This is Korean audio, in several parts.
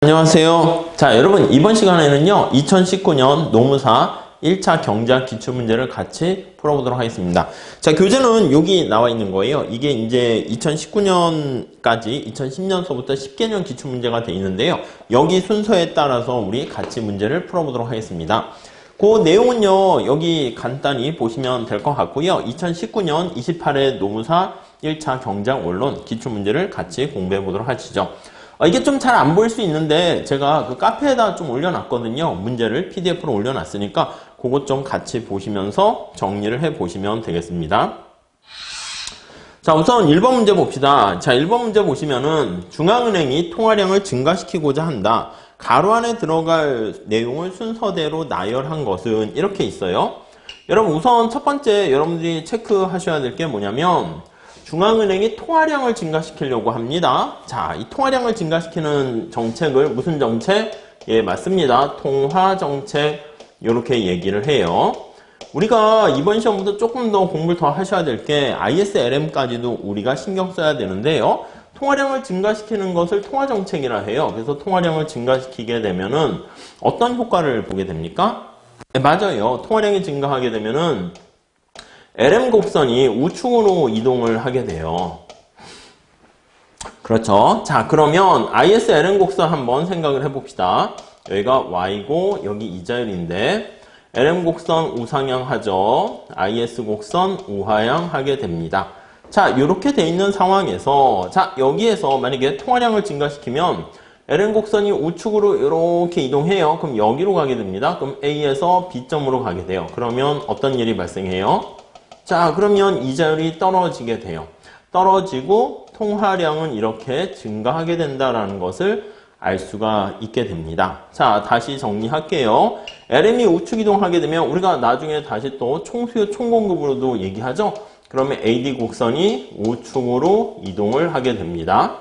안녕하세요. 자, 여러분 이번 시간에는요 2019년 노무사 1차 경제학 기출문제를 같이 풀어보도록 하겠습니다. 자, 교재는 여기 나와 있는 거예요. 이게 이제 2019년까지 2010년서부터 10개년 기출문제가 돼 있는데요. 여기 순서에 따라서 우리 같이 문제를 풀어보도록 하겠습니다. 그 내용은요 여기 간단히 보시면 될 것 같고요. 2019년 28회 노무사 1차 경제학 원론 기출문제를 같이 공부해 보도록 하시죠. 이게 좀 잘 안 보일 수 있는데 제가 그 카페에다 좀 올려놨거든요. 문제를 PDF로 올려놨으니까 그것 좀 같이 보시면서 정리를 해 보시면 되겠습니다. 자, 우선 1번 문제 봅시다. 자, 1번 문제 보시면은 중앙은행이 통화량을 증가시키고자 한다. 가로 안에 들어갈 내용을 순서대로 나열한 것은 이렇게 있어요. 여러분 우선 첫 번째 여러분들이 체크하셔야 될 게 뭐냐면 중앙은행이 통화량을 증가시키려고 합니다. 자, 이 통화량을 증가시키는 정책을 무슨 정책? 예, 맞습니다. 통화정책 이렇게 얘기를 해요. 우리가 이번 시험부터 조금 더 공부를 더 하셔야 될 게 ISLM까지도 우리가 신경 써야 되는데요. 통화량을 증가시키는 것을 통화정책이라 해요. 그래서 통화량을 증가시키게 되면은 어떤 효과를 보게 됩니까? 네, 맞아요. 통화량이 증가하게 되면은 LM 곡선이 우측으로 이동을 하게 돼요. 그렇죠. 자, 그러면 ISLM 곡선 한번 생각을 해봅시다. 여기가 Y고 여기 이자율인데 LM 곡선 우상향 하죠. IS 곡선 우하향 하게 됩니다. 자, 이렇게 돼 있는 상황에서 자, 여기에서 만약에 통화량을 증가시키면 LM 곡선이 우측으로 이렇게 이동해요. 그럼 여기로 가게 됩니다. 그럼 A에서 B점으로 가게 돼요. 그러면 어떤 일이 발생해요? 자, 그러면 이자율이 떨어지게 돼요. 떨어지고 통화량은 이렇게 증가하게 된다는 것을 알 수가 있게 됩니다. 자, 다시 정리할게요. LM이 우측 이동하게 되면 우리가 나중에 다시 또 총수요 총공급으로도 얘기하죠. 그러면 AD 곡선이 우측으로 이동을 하게 됩니다.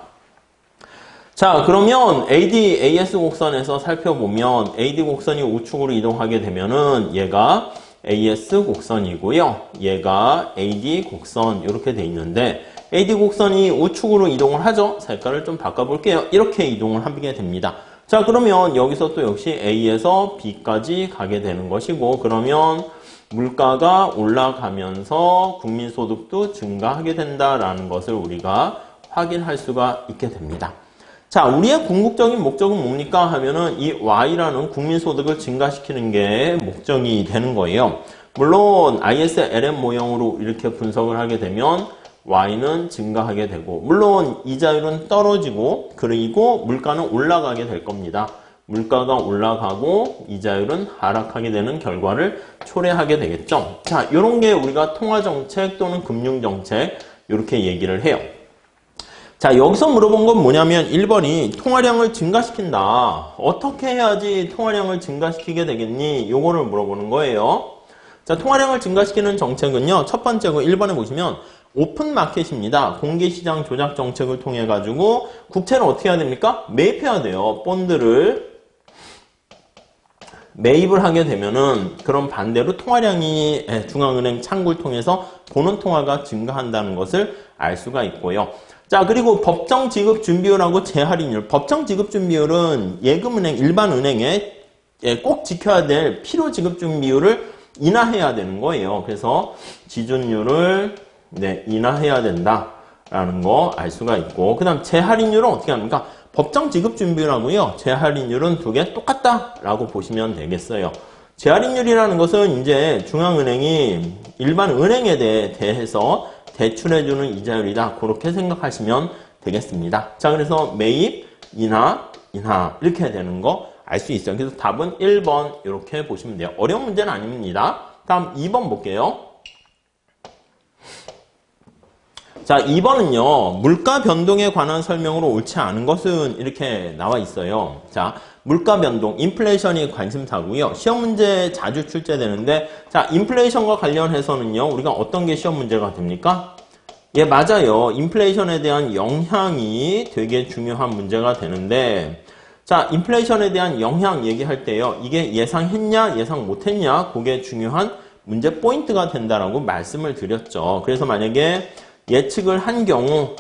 자, 그러면 AD, AS 곡선에서 살펴보면 AD 곡선이 우측으로 이동하게 되면은 얘가 AS 곡선이고요. 얘가 AD 곡선 이렇게 돼 있는데 AD 곡선이 우측으로 이동을 하죠. 색깔을 좀 바꿔볼게요. 이렇게 이동을 하게 됩니다. 자, 그러면 여기서 또 역시 A에서 B까지 가게 되는 것이고 그러면 물가가 올라가면서 국민소득도 증가하게 된다라는 것을 우리가 확인할 수가 있게 됩니다. 자, 우리의 궁극적인 목적은 뭡니까 하면은 이 Y라는 국민소득을 증가시키는 게 목적이 되는 거예요. 물론 ISLM 모형으로 이렇게 분석을 하게 되면 Y는 증가하게 되고 물론 이자율은 떨어지고 그리고 물가는 올라가게 될 겁니다. 물가가 올라가고 이자율은 하락하게 되는 결과를 초래하게 되겠죠. 자, 이런 게 우리가 통화정책 또는 금융정책 이렇게 얘기를 해요. 자, 여기서 물어본 건 뭐냐면 1번이 통화량을 증가시킨다. 어떻게 해야지 통화량을 증가시키게 되겠니? 요거를 물어보는 거예요. 자, 통화량을 증가시키는 정책은요. 첫 번째 거 1번에 보시면 오픈마켓입니다. 공개시장 조작 정책을 통해 가지고 국채를 어떻게 해야 됩니까? 매입해야 돼요. 본드를 매입을 하게 되면은 그럼 반대로 통화량이 중앙은행 창구를 통해서 보는 통화가 증가한다는 것을 알 수가 있고요. 자, 그리고 법정 지급 준비율하고 재할인율. 법정 지급 준비율은 예금은행, 일반은행에 꼭 지켜야 될 필요 지급 준비율을 인하해야 되는 거예요. 그래서 지준율을 인하해야 된다라는 거 알 수가 있고, 그 다음 재할인율은 어떻게 합니까? 법정 지급 준비율하고요, 재할인율은 두 개 똑같다라고 보시면 되겠어요. 재할인율이라는 것은 이제 중앙은행이 일반 은행에 대해서 대출해주는 이자율이다. 그렇게 생각하시면 되겠습니다. 자, 그래서 매입, 인하 이렇게 되는 거 알 수 있어요. 그래서 답은 1번 이렇게 보시면 돼요. 어려운 문제는 아닙니다. 다음 2번 볼게요. 자, 2번은요. 물가 변동에 관한 설명으로 옳지 않은 것은 이렇게 나와 있어요. 자, 물가 변동, 인플레이션이 관심사고요. 시험 문제 자주 출제되는데 자, 인플레이션과 관련해서는요. 우리가 어떤 게 시험 문제가 됩니까? 예, 맞아요. 인플레이션에 대한 영향이 되게 중요한 문제가 되는데 자, 인플레이션에 대한 영향 얘기할 때요. 이게 예상했냐, 예상 못했냐 그게 중요한 문제 포인트가 된다라고 말씀을 드렸죠. 그래서 만약에 예측을 한 경우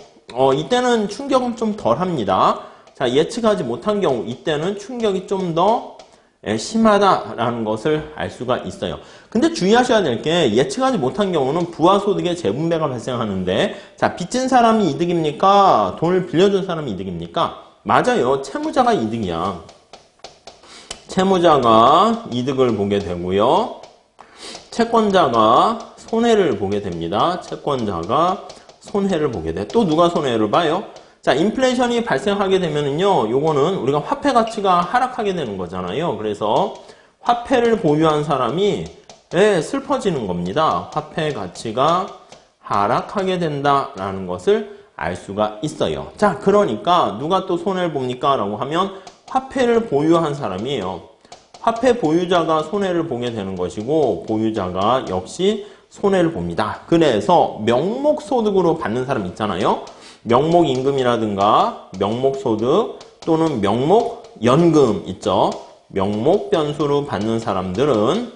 이때는 충격은 좀 덜 합니다. 자, 예측하지 못한 경우 이때는 충격이 좀 더 심하다라는 것을 알 수가 있어요. 근데 주의하셔야 될 게 예측하지 못한 경우는 부가소득의 재분배가 발생하는데 자, 빚진 사람이 이득입니까? 돈을 빌려준 사람이 이득입니까? 맞아요. 채무자가 이득이야. 채무자가 이득을 보게 되고요. 채권자가 손해를 보게 됩니다. 채권자가 손해를 보게 돼. 또 누가 손해를 봐요? 자, 인플레이션이 발생하게 되면은요, 요거는 우리가 화폐 가치가 하락하게 되는 거잖아요. 그래서 화폐를 보유한 사람이 슬퍼지는 겁니다. 화폐 가치가 하락하게 된다라는 것을 알 수가 있어요. 자, 그러니까 누가 또 손해를 봅니까? 라고 하면 화폐를 보유한 사람이에요. 화폐 보유자가 손해를 보게 되는 것이고 보유자가 역시 손해를 봅니다. 그래서 명목소득으로 받는 사람 있잖아요. 명목임금이라든가 명목소득 또는 명목연금 있죠. 명목변수로 받는 사람들은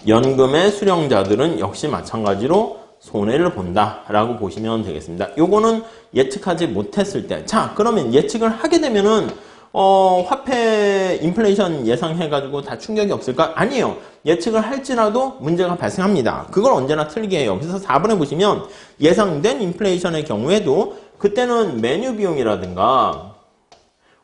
연금의 수령자들은 역시 마찬가지로 손해를 본다라고 보시면 되겠습니다. 요거는 예측하지 못했을 때. 자, 그러면 예측을 하게 되면은 화폐 인플레이션 예상해가지고 다 충격이 없을까? 아니에요. 예측을 할지라도 문제가 발생합니다. 그걸 언제나 틀리게 해요. 그래서 4번에 보시면 예상된 인플레이션의 경우에도 그때는 메뉴 비용이라든가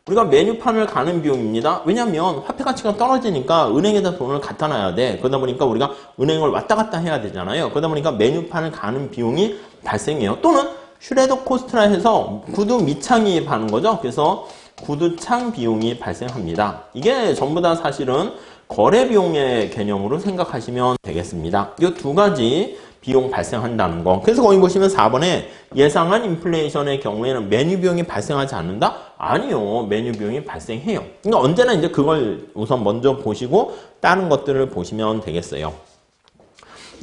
우리가 메뉴판을 가는 비용입니다. 왜냐하면 화폐 가치가 떨어지니까 은행에다 돈을 갖다 놔야 돼. 그러다 보니까 우리가 은행을 왔다 갔다 해야 되잖아요. 그러다 보니까 메뉴판을 가는 비용이 발생해요. 또는 슈레더 코스트라 해서 구두 밑창이 파는 거죠. 그래서 구두창 비용이 발생합니다. 이게 전부 다 사실은 거래 비용의 개념으로 생각하시면 되겠습니다. 이 두 가지 비용 발생한다는 거. 그래서 거기 보시면 4번에 예상한 인플레이션의 경우에는 메뉴 비용이 발생하지 않는다? 아니요. 메뉴 비용이 발생해요. 그러니까 언제나 이제 그걸 우선 먼저 보시고 다른 것들을 보시면 되겠어요.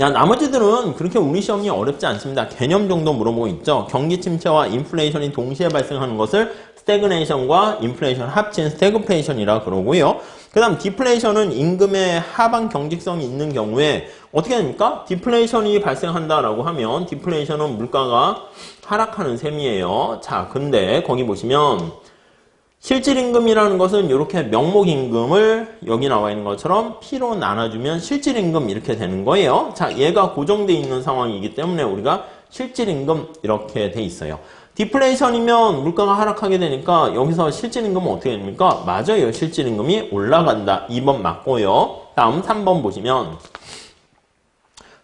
야, 나머지들은 그렇게 우리 시험이 어렵지 않습니다. 개념 정도 물어보고 있죠. 경기 침체와 인플레이션이 동시에 발생하는 것을 스태그네이션과 인플레이션 합친 스태그플레이션이라 그러고요. 그 다음 디플레이션은 임금의 하방 경직성이 있는 경우에 어떻게 됩니까? 디플레이션이 발생한다라고 하면 디플레이션은 물가가 하락하는 셈이에요. 자, 근데 거기 보시면 실질임금이라는 것은 이렇게 명목임금을 여기 나와 있는 것처럼 P로 나눠주면 실질임금 이렇게 되는 거예요. 자, 얘가 고정되어 있는 상황이기 때문에 우리가 실질임금 이렇게 돼 있어요. 디플레이션이면 물가가 하락하게 되니까 여기서 실질임금은 어떻게 됩니까? 맞아요. 실질임금이 올라간다. 2번 맞고요. 다음 3번 보시면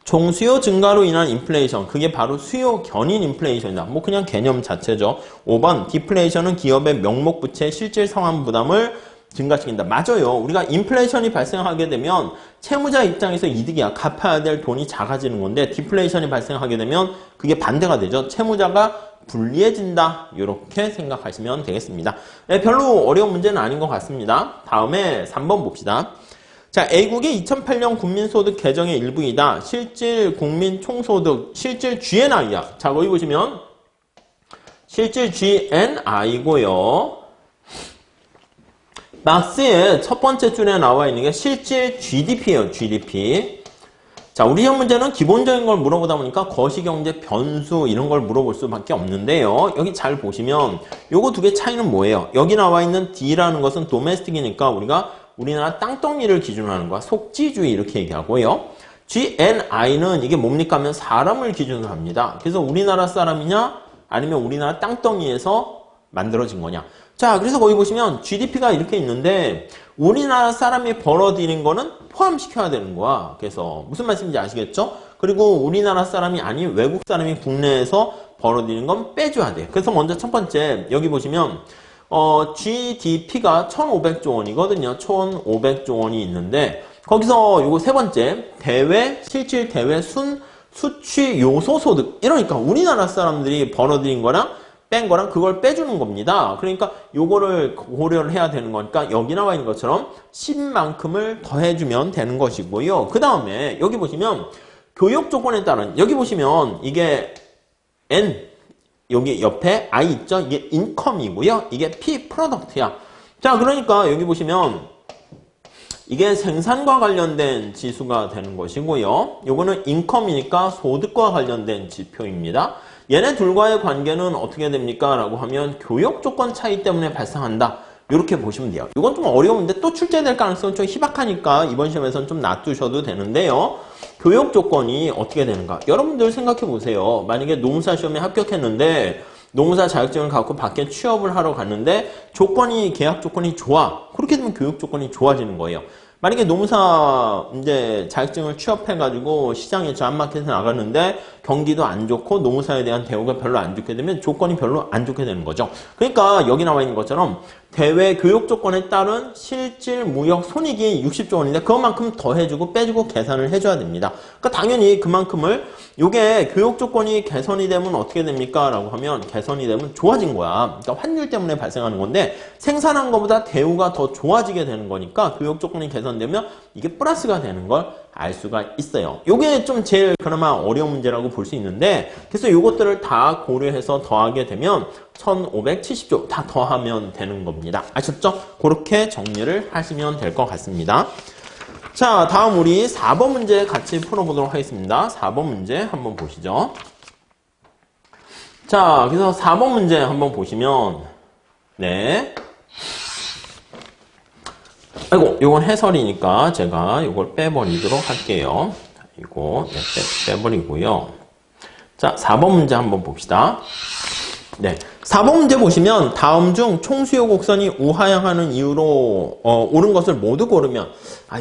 종수요 증가로 인한 인플레이션, 그게 바로 수요 견인 인플레이션이다. 뭐 그냥 개념 자체죠. 5번 디플레이션은 기업의 명목 부채 실질 상환 부담을 증가시킨다. 맞아요. 우리가 인플레이션이 발생하게 되면 채무자 입장에서 이득이야. 갚아야 될 돈이 작아지는 건데 디플레이션이 발생하게 되면 그게 반대가 되죠. 채무자가 불리해진다. 이렇게 생각하시면 되겠습니다. 네, 별로 어려운 문제는 아닌 것 같습니다. 다음에 3번 봅시다. 자, A국의 2008년 국민소득 개정의 일부이다. 실질 국민총소득, 실질 GNI야. 자, 거기 보시면 실질 GNI고요. 박스의 첫 번째 줄에 나와 있는 게 실질 GDP예요. GDP. 자, 우리 시험 문제는 기본적인 걸 물어보다 보니까 거시경제 변수 이런 걸 물어볼 수밖에 없는데요. 여기 잘 보시면 요거 두 개 차이는 뭐예요? 여기 나와 있는 D라는 것은 도메스틱이니까 우리가 우리나라 땅덩이를 기준으로 하는 거야. 속지주의 이렇게 얘기하고요. GNI는 이게 뭡니까 하면 사람을 기준으로 합니다. 그래서 우리나라 사람이냐 아니면 우리나라 땅덩이에서 만들어진 거냐. 자, 그래서 거기 보시면 GDP가 이렇게 있는데 우리나라 사람이 벌어들인 거는 포함시켜야 되는 거야. 그래서 무슨 말씀인지 아시겠죠? 그리고 우리나라 사람이 아닌 외국 사람이 국내에서 벌어들인 건 빼줘야 돼. 그래서 먼저 첫 번째 여기 보시면 GDP가 1,500조 원이거든요. 1,500조 원이 있는데 거기서 요거 세 번째 대외 실질 대외 수취 요소 소득 이러니까 우리나라 사람들이 벌어들인 거랑 뺀 거랑 그걸 빼주는 겁니다. 그러니까 요거를 고려를 해야 되는 거니까 여기 나와 있는 것처럼 10만큼을 더해주면 되는 것이고요. 그 다음에 여기 보시면 교육 조건에 따른 여기 보시면 이게 N 여기 옆에 I 있죠? 이게 인컴이고요. 이게 P 프로덕트야. 자, 그러니까 여기 보시면 이게 생산과 관련된 지수가 되는 것이고요. 요거는 인컴이니까 소득과 관련된 지표입니다. 얘네 둘과의 관계는 어떻게 됩니까? 라고 하면 교육 조건 차이 때문에 발생한다. 이렇게 보시면 돼요. 이건 좀 어려운데 또 출제될 가능성은 좀 희박하니까 이번 시험에서는 좀 놔두셔도 되는데요. 교육 조건이 어떻게 되는가? 여러분들 생각해 보세요. 만약에 농사 시험에 합격했는데 농사 자격증을 갖고 밖에 취업을 하러 갔는데 계약 조건이 좋아. 그렇게 되면 교육 조건이 좋아지는 거예요. 만약에 농사 이제 자격증을 취업해가지고 시장에 제한마켓에 나갔는데 경기도 안 좋고 농사에 대한 대우가 별로 안 좋게 되면 조건이 별로 안 좋게 되는 거죠. 그러니까 여기 나와 있는 것처럼 대외 교육 조건에 따른 실질 무역 손익이 60조 원인데 그것만큼 더해주고 빼주고 계산을 해줘야 됩니다. 그러니까 당연히 그만큼을 이게 교육 조건이 개선이 되면 어떻게 됩니까? 라고 하면 개선이 되면 좋아진 거야. 그러니까 환율 때문에 발생하는 건데 생산한 것보다 대우가 더 좋아지게 되는 거니까 교육 조건이 개선되면 이게 플러스가 되는 걸 알 수가 있어요. 이게 좀 제일 그나마 어려운 문제라고 볼 수 있는데 그래서 이것들을 다 고려해서 더하게 되면 1570조 다 더하면 되는 겁니다. 아셨죠? 그렇게 정리를 하시면 될 것 같습니다. 자, 다음 우리 4번 문제 같이 풀어보도록 하겠습니다. 4번 문제 한번 보시죠. 자, 그래서 4번 문제 한번 보시면 네. 아이고, 요건 해설이니까 제가 요걸 빼버리도록 할게요. 이거 빼버리고요. 자, 4번 문제 한번 봅시다. 네, 4번 문제 보시면 다음 중 총수요 곡선이 우하향하는 이유로 옳은 것을 모두 고르면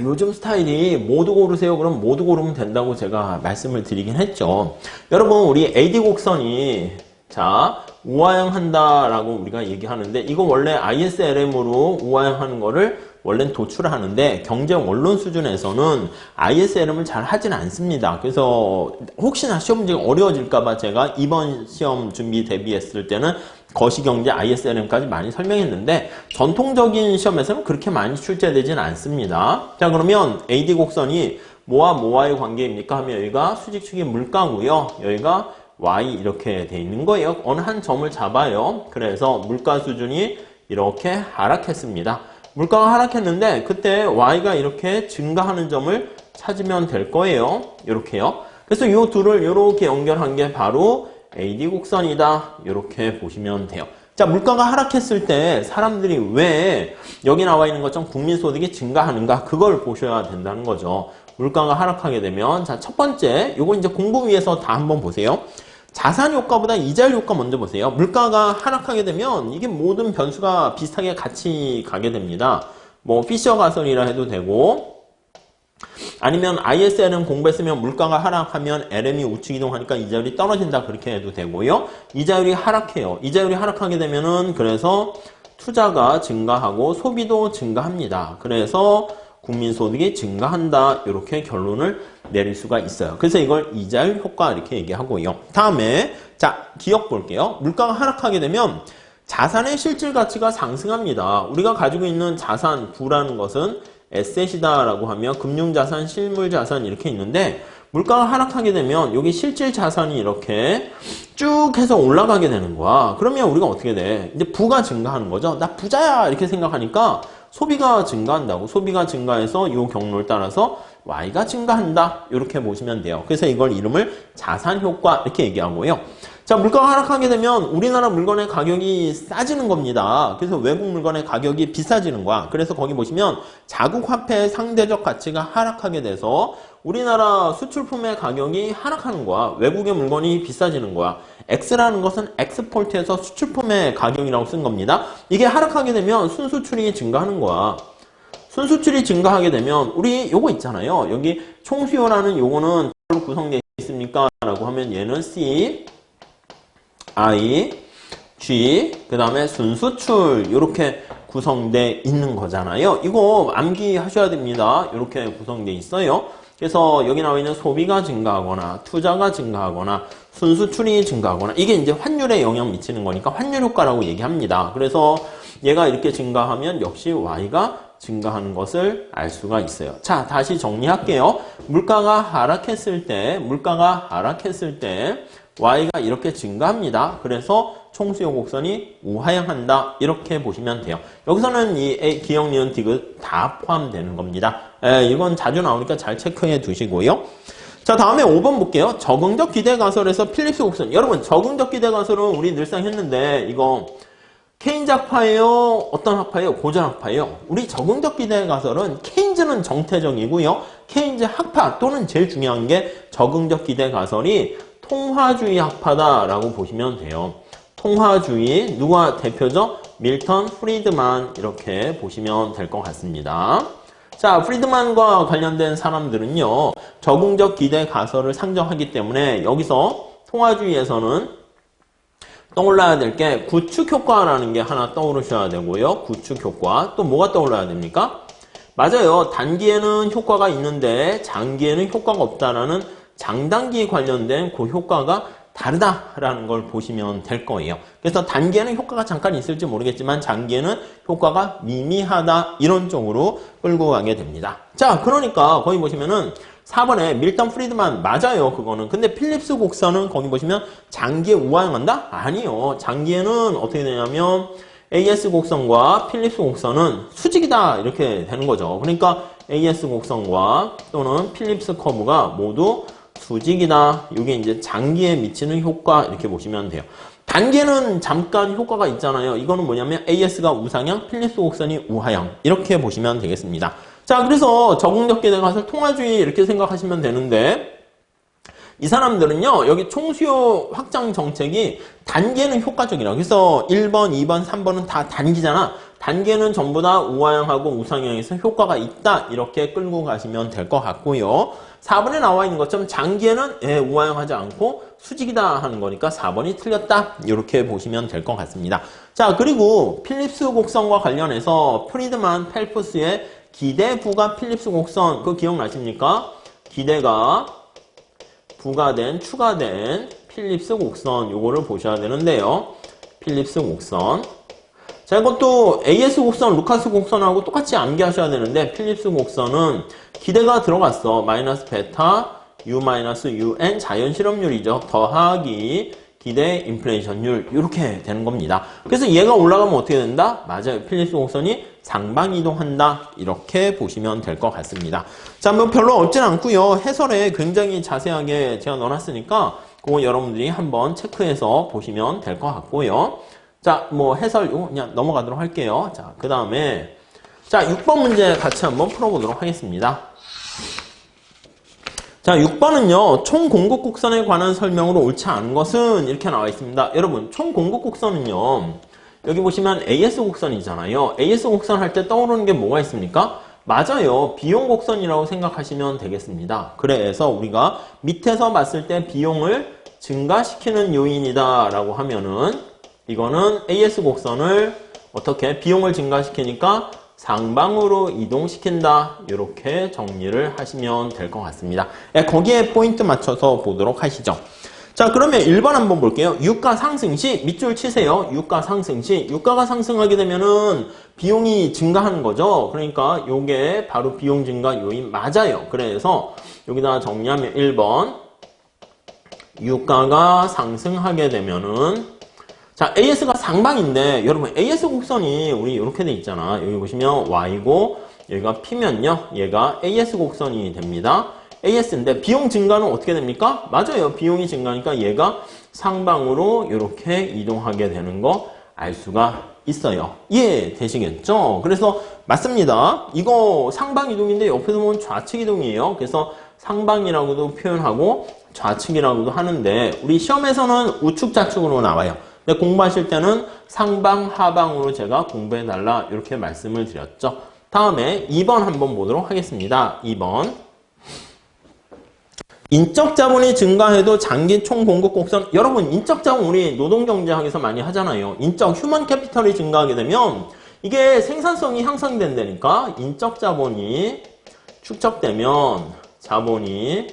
요즘 스타일이 모두 고르세요. 그럼 모두 고르면 된다고 제가 말씀을 드리긴 했죠. 여러분 우리 AD 곡선이 자 우하향한다라고 우리가 얘기하는데 이거 원래 ISLM으로 우하향하는 거를 원래는 도출을 하는데 경제 원론 수준에서는 ISLM을 잘 하진 않습니다. 그래서 혹시나 시험 문제가 어려워질까봐 제가 이번 시험 준비 대비했을 때는 거시경제 ISLM까지 많이 설명했는데 전통적인 시험에서는 그렇게 많이 출제되진 않습니다. 자 그러면 AD 곡선이 뭐와 뭐와의 관계입니까? 하면 여기가 수직축이 물가고요. 여기가 Y 이렇게 돼 있는 거예요. 어느 한 점을 잡아요. 그래서 물가 수준이 이렇게 하락했습니다. 물가가 하락했는데 그때 Y가 이렇게 증가하는 점을 찾으면 될 거예요. 이렇게요. 그래서 이 둘을 이렇게 연결한 게 바로 AD 곡선이다. 이렇게 보시면 돼요. 자, 물가가 하락했을 때 사람들이 왜 여기 나와 있는 것처럼 국민소득이 증가하는가 그걸 보셔야 된다는 거죠. 물가가 하락하게 되면 자, 첫 번째 요거 이제 공부 위해서 다 한번 보세요. 자산 효과보다 이자율 효과 먼저 보세요. 물가가 하락하게 되면 이게 모든 변수가 비슷하게 같이 가게 됩니다. 뭐 피셔 가설이라 해도 되고 아니면 ISLM 공부했으면 물가가 하락하면 LM이 우측 이동하니까 이자율이 떨어진다 그렇게 해도 되고요. 이자율이 하락해요. 이자율이 하락하게 되면은 그래서 투자가 증가하고 소비도 증가합니다. 그래서 국민소득이 증가한다 이렇게 결론을 내릴 수가 있어요. 그래서 이걸 이자율 효과 이렇게 얘기하고요. 다음에 자 기억 볼게요. 물가가 하락하게 되면 자산의 실질 가치가 상승합니다. 우리가 가지고 있는 자산 부라는 것은 에셋이다라고 하면 금융자산, 실물자산 이렇게 있는데 물가가 하락하게 되면 여기 실질 자산이 이렇게 쭉 해서 올라가게 되는 거야. 그러면 우리가 어떻게 돼? 이제 부가 증가하는 거죠. 나 부자야 이렇게 생각하니까 소비가 증가한다고. 소비가 증가해서 이 경로를 따라서 Y가 증가한다. 이렇게 보시면 돼요. 그래서 이걸 이름을 자산효과 이렇게 얘기하고요. 자, 물가가 하락하게 되면 우리나라 물건의 가격이 싸지는 겁니다. 그래서 외국 물건의 가격이 비싸지는 거야. 그래서 거기 보시면 자국 화폐의 상대적 가치가 하락하게 돼서 우리나라 수출품의 가격이 하락하는 거야. 외국의 물건이 비싸지는 거야. X라는 것은 엑스포트에서 수출품의 가격이라고 쓴 겁니다. 이게 하락하게 되면 순수출이 증가하는 거야. 순수출이 증가하게 되면 우리 요거 있잖아요. 여기 총수요라는 요거는 뭘로 구성되어 있습니까? 라고 하면 얘는 C, I, G, 그 다음에 순수출 이렇게 구성되어 있는 거잖아요. 이거 암기하셔야 됩니다. 이렇게 구성되어 있어요. 그래서 여기 나와 있는 소비가 증가하거나 투자가 증가하거나 순수출이 증가하거나 이게 이제 환율에 영향 미치는 거니까 환율 효과라고 얘기합니다. 그래서 얘가 이렇게 증가하면 역시 Y가 증가하는 것을 알 수가 있어요. 자, 다시 정리할게요. 물가가 하락했을 때 Y가 이렇게 증가합니다. 그래서 총수요 곡선이 우하향한다. 이렇게 보시면 돼요. 여기서는 이 기역, 니은, 디귿 다 포함되는 겁니다. 이건 자주 나오니까 잘 체크해 두시고요. 자, 다음에 5번 볼게요. 적응적 기대가설에서 필립스 곡선. 여러분, 적응적 기대가설은 우리 늘상 했는데 이거 케인즈 학파예요? 어떤 학파예요? 고전 학파예요? 우리 적응적 기대가설은 케인즈는 정태적이고요. 케인즈 학파 또는 제일 중요한 게 적응적 기대가설이 통화주의 학파다라고 보시면 돼요. 통화주의, 누가 대표죠? 밀턴 프리드만 이렇게 보시면 될 것 같습니다. 자, 프리드만과 관련된 사람들은요. 적응적 기대가설을 상정하기 때문에 여기서 통화주의에서는 떠올라야 될 게 구축효과라는 게 하나 떠오르셔야 되고요. 구축효과. 또 뭐가 떠올라야 됩니까? 맞아요. 단기에는 효과가 있는데 장기에는 효과가 없다라는 장단기 관련된 그 효과가 다르다라는 걸 보시면 될 거예요. 그래서 단기에는 효과가 잠깐 있을지 모르겠지만 장기에는 효과가 미미하다 이런 쪽으로 끌고 가게 됩니다. 자, 그러니까 거기 보시면은 4번에 밀턴 프리드만 맞아요. 그거는. 근데 필립스 곡선은 거기 보시면 장기에 우하향한다? 아니요. 장기에는 어떻게 되냐면 AS 곡선과 필립스 곡선은 수직이다 이렇게 되는 거죠. 그러니까 AS 곡선과 또는 필립스 커브가 모두 수직이다. 이게 이제 장기에 미치는 효과 이렇게 보시면 돼요. 단기에는 잠깐 효과가 있잖아요. 이거는 뭐냐면 AS가 우상향, 필립스 곡선이 우하향 이렇게 보시면 되겠습니다. 자, 그래서 적응적 기대가설 통화주의 이렇게 생각하시면 되는데 이 사람들은요. 여기 총수요 확장 정책이 단기에는 효과적이라. 그래서 1번, 2번, 3번은 다 단기잖아. 단기에는 전부 다 우하향하고 우상향에서 효과가 있다. 이렇게 끌고 가시면 될 것 같고요. 4번에 나와 있는 것처럼 장기에는 우하향하지 않고 수직이다 하는 거니까 4번이 틀렸다. 이렇게 보시면 될 것 같습니다. 자, 그리고 필립스 곡선과 관련해서 프리드만 펠프스의 기대 부가 필립스 곡선 그거 기억나십니까? 기대가 부가된 추가된 필립스 곡선 요거를 보셔야 되는데요. 필립스 곡선. 자, 이것도 AS 곡선, 루카스 곡선하고 똑같이 암기하셔야 되는데 필립스 곡선은 기대가 들어갔어. 마이너스 베타 U 마이너스 UN 자연 실업률이죠. 더하기 기대 인플레이션율 이렇게 되는 겁니다. 그래서 얘가 올라가면 어떻게 된다? 맞아요. 필립스 곡선이 상방 이동한다. 이렇게 보시면 될 것 같습니다. 자, 뭐 별로 어렵진 않고요. 해설에 굉장히 자세하게 제가 넣어놨으니까 그거 여러분들이 한번 체크해서 보시면 될 것 같고요. 자, 뭐 해설 이거 그냥 넘어가도록 할게요. 자, 그 다음에 자, 6번 문제 같이 한번 풀어보도록 하겠습니다. 자, 6번은요. 총 공급 곡선에 관한 설명으로 옳지 않은 것은 이렇게 나와 있습니다. 여러분, 총 공급 곡선은요. 여기 보시면 AS 곡선이잖아요. AS 곡선 할 때 떠오르는 게 뭐가 있습니까? 맞아요. 비용 곡선이라고 생각하시면 되겠습니다. 그래서 우리가 밑에서 봤을 때 비용을 증가시키는 요인이다 라고 하면은 이거는 AS 곡선을 어떻게 비용을 증가시키니까 상방으로 이동시킨다. 이렇게 정리를 하시면 될 것 같습니다. 거기에 포인트 맞춰서 보도록 하시죠. 자, 그러면 1번 한번 볼게요. 유가 상승 시 밑줄 치세요. 유가 상승 시 유가가 상승하게 되면은 비용이 증가하는 거죠. 그러니까 요게 바로 비용 증가 요인 맞아요. 그래서 여기다 정리하면 1번 유가가 상승하게 되면은 자, AS가 상방인데 여러분 AS 곡선이 우리 이렇게 돼 있잖아. 여기 보시면 Y고 여기가 P면요. 얘가 AS 곡선이 됩니다. AS인데 비용 증가는 어떻게 됩니까? 맞아요. 비용이 증가하니까 얘가 상방으로 이렇게 이동하게 되는 거 알 수가 있어요. 이해되시겠죠? 그래서 맞습니다. 이거 상방 이동인데 옆에서 보면 좌측 이동이에요. 그래서 상방이라고도 표현하고 좌측이라고도 하는데 우리 시험에서는 우측 좌측으로 나와요. 근데 공부하실 때는 상방 하방으로 제가 공부해달라 이렇게 말씀을 드렸죠. 다음에 2번 한번 보도록 하겠습니다. 2번 인적 자본이 증가해도 장기 총 공급 곡선. 여러분 인적 자본 우리 노동경제학에서 많이 하잖아요. 인적 휴먼 캐피털이 증가하게 되면 이게 생산성이 향상된다니까. 인적 자본이 축적되면 자본이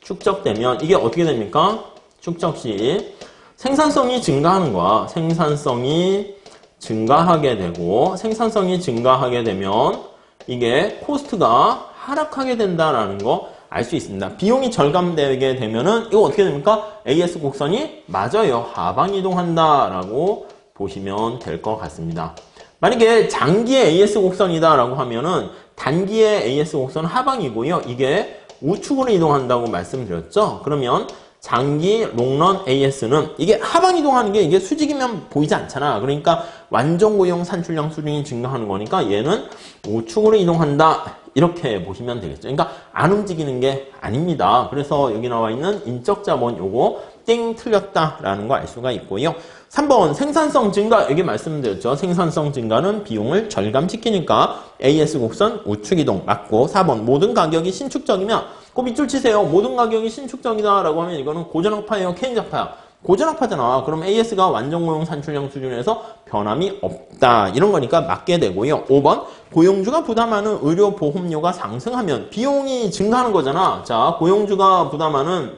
축적되면 이게 어떻게 됩니까? 축적 시 생산성이 증가하는 거야. 생산성이 증가하게 되고 생산성이 증가하게 되면 이게 코스트가 하락하게 된다라는 거 알 수 있습니다. 비용이 절감되게 되면은 이거 어떻게 됩니까? AS 곡선이 맞아요. 하방 이동한다라고 보시면 될 것 같습니다. 만약에 장기의 AS 곡선이다라고 하면은 단기의 AS 곡선은 하방이고요. 이게 우측으로 이동한다고 말씀드렸죠. 그러면 장기 롱런 AS는 이게 하방 이동하는 게 이게 수직이면 보이지 않잖아. 그러니까 완전 고용 산출량 수준이 증가하는 거니까 얘는 우측으로 이동한다. 이렇게 보시면 되겠죠. 그러니까 안 움직이는 게 아닙니다. 그래서 여기 나와 있는 인적 자본 요거 땡 틀렸다라는 거 알 수가 있고요. 3번 생산성 증가 여기 말씀드렸죠. 생산성 증가는 비용을 절감시키니까 AS 곡선 우측 이동 맞고 4번 모든 가격이 신축적이면 그 밑줄 치세요. 모든 가격이 신축적이다 라고 하면 이거는 고전학파예요? 케인즈학파야? 고전학파잖아. 그럼 AS가 완전 고용 산출량 수준에서 변함이 없다. 이런 거니까 맞게 되고요. 5번 고용주가 부담하는 의료보험료가 상승하면 비용이 증가하는 거잖아. 자, 고용주가 부담하는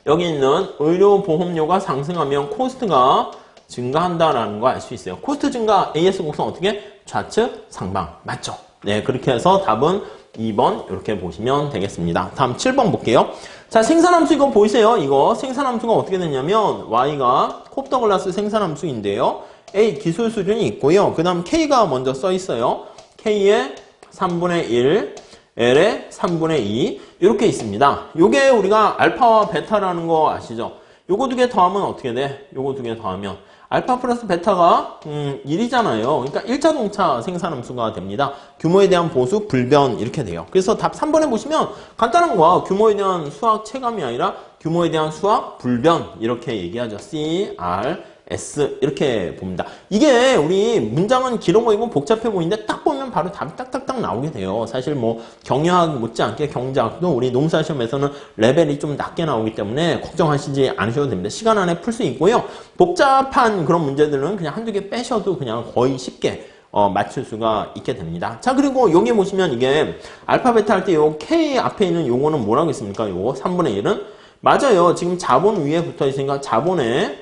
여기 있는 의료보험료가 상승하면 코스트가 증가한다라는 거 알 수 있어요. 코스트 증가 AS 곡선 어떻게? 좌측 상방. 맞죠? 네, 그렇게 해서 답은 2번 이렇게 보시면 되겠습니다. 다음 7번 볼게요. 자, 생산함수 이거 보이세요? 이거 생산함수가 어떻게 되냐면 Y가 콥더글라스 생산함수인데요. A 기술 수준이 있고요. 그 다음 K가 먼저 써 있어요. K의 3분의 1, L의 3분의 2 이렇게 있습니다. 요게 우리가 알파와 베타라는 거 아시죠? 요거 두 개 더하면 어떻게 돼? 요거 두 개 더하면 알파 플러스 베타가 1이잖아요. 그러니까 1자동차 생산함수가 됩니다. 규모에 대한 보수 불변 이렇게 돼요. 그래서 답 3번에 보시면 간단한 거야. 규모에 대한 수학 체감이 아니라 규모에 대한 수학 불변 이렇게 얘기하죠. C, R, S 이렇게 봅니다. 이게 우리 문장은 길어 보이고 복잡해 보이는데 딱 보면 바로 답이 딱딱딱 나오게 돼요. 사실 뭐 경영학 못지않게 경제학도 우리 농사 시험에서는 레벨이 좀 낮게 나오기 때문에 걱정하시지 않으셔도 됩니다. 시간 안에 풀 수 있고요. 복잡한 그런 문제들은 그냥 한두 개 빼셔도 그냥 거의 쉽게 맞출 수가 있게 됩니다. 자, 그리고 여기 보시면 이게 알파 베타 할 때 요 K 앞에 있는 요거는 뭐라고 했습니까? 요거 3분의 1은 맞아요. 지금 자본 위에 붙어 있으니까 자본에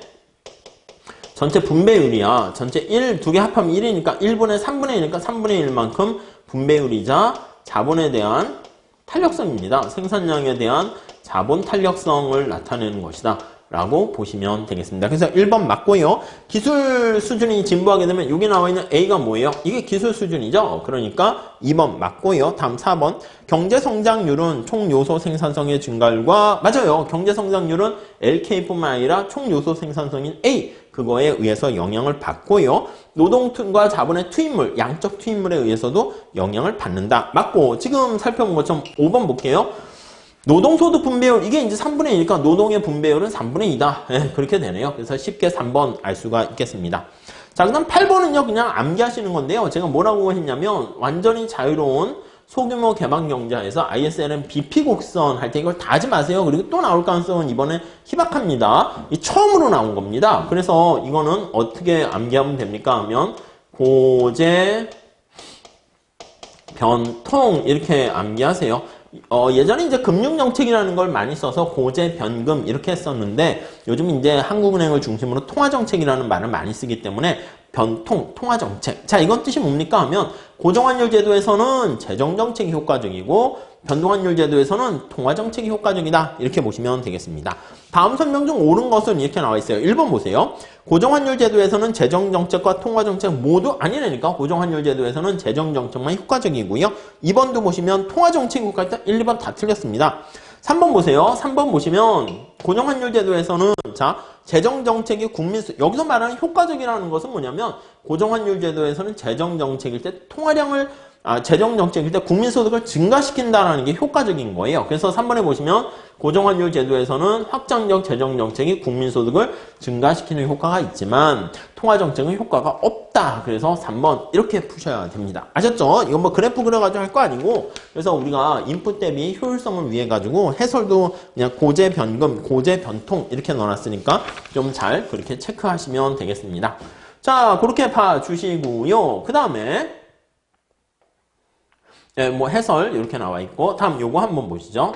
전체 분배율이야. 전체 1, 두 개 합하면 1이니까 1분의 3분의 1이니까 3분의 1만큼 분배율이자 자본에 대한 탄력성입니다. 생산량에 대한 자본 탄력성을 나타내는 것이다. 라고 보시면 되겠습니다. 그래서 1번 맞고요. 기술 수준이 진보하게 되면 여기 나와 있는 A가 뭐예요? 이게 기술 수준이죠. 그러니까 2번 맞고요. 다음 4번 경제성장률은 총요소 생산성의 증가율과 맞아요. 경제성장률은 LK뿐만 아니라 총요소 생산성인 A 그거에 의해서 영향을 받고요. 노동과 자본의 투입물, 양적 투입물에 의해서도 영향을 받는다. 맞고 지금 살펴본 것처럼 5번 볼게요. 노동소득 분배율, 이게 이제 3분의 1이니까 노동의 분배율은 3분의 2다. 네, 그렇게 되네요. 그래서 쉽게 3번 알 수가 있겠습니다. 자, 그 다음 8번은요, 그냥 암기하시는 건데요. 제가 뭐라고 했냐면, 완전히 자유로운 소규모 개방 경제에서 ISLM BP 곡선 할 때 이걸 다 하지 마세요. 그리고 또 나올 가능성은 이번에 희박합니다. 이 처음으로 나온 겁니다. 그래서 이거는 어떻게 암기하면 됩니까? 하면, 고제, 변통, 이렇게 암기하세요. 예전에 이제 금융정책이라는 걸 많이 써서 고제, 변금 이렇게 했었는데 요즘 이제 한국은행을 중심으로 통화정책이라는 말을 많이 쓰기 때문에 변통, 통화정책. 자, 이건 뜻이 뭡니까 하면 고정환율 제도에서는 재정정책이 효과적이고 변동환율 제도에서는 통화정책이 효과적이다. 이렇게 보시면 되겠습니다. 다음 설명 중 옳은 것은 이렇게 나와 있어요. 1번 보세요. 고정환율 제도에서는 재정정책과 통화정책 모두 아니라니까. 고정환율 제도에서는 재정정책만 효과적이고요. 2번도 보시면 통화정책이 효과있다. 1, 2번 다 틀렸습니다. 3번 보세요. 3번 보시면 고정환율 제도에서는 자 재정정책이 여기서 말하는 효과적이라는 것은 뭐냐면 고정환율 제도에서는 재정정책일 때 재정정책일 때 국민소득을 증가시킨다는 게 효과적인 거예요. 그래서 3번에 보시면 고정환율 제도에서는 확장적 재정정책이 국민소득을 증가시키는 효과가 있지만 통화정책은 효과가 없다. 그래서 3번 이렇게 푸셔야 됩니다. 아셨죠? 이건 뭐 그래프 그려가지고 할 거 아니고 그래서 우리가 인풋 대비 효율성을 위해 가지고 해설도 그냥 고제 변금, 고제 변통 이렇게 넣어놨으니까 좀 잘 그렇게 체크하시면 되겠습니다. 자, 그렇게 봐주시고요. 그 다음에 뭐 해설 이렇게 나와 있고 다음 요거 한번 보시죠.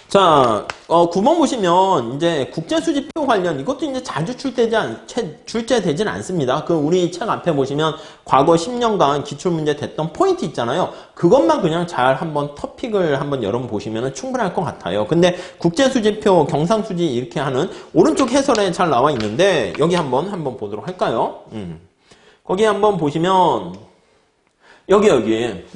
자, 9번 보시면 이제 국제수지표 관련 이것도 이제 자주 출제되진 않습니다. 그 우리 책 앞에 보시면 과거 10년간 기출문제 됐던 포인트 있잖아요. 그것만 그냥 잘 한번 토픽을 한번 여러분 보시면 충분할 것 같아요. 근데 국제수지표, 경상수지 이렇게 하는 오른쪽 해설에 잘 나와 있는데 여기 한번 보도록 할까요? 거기 한번 보시면 여기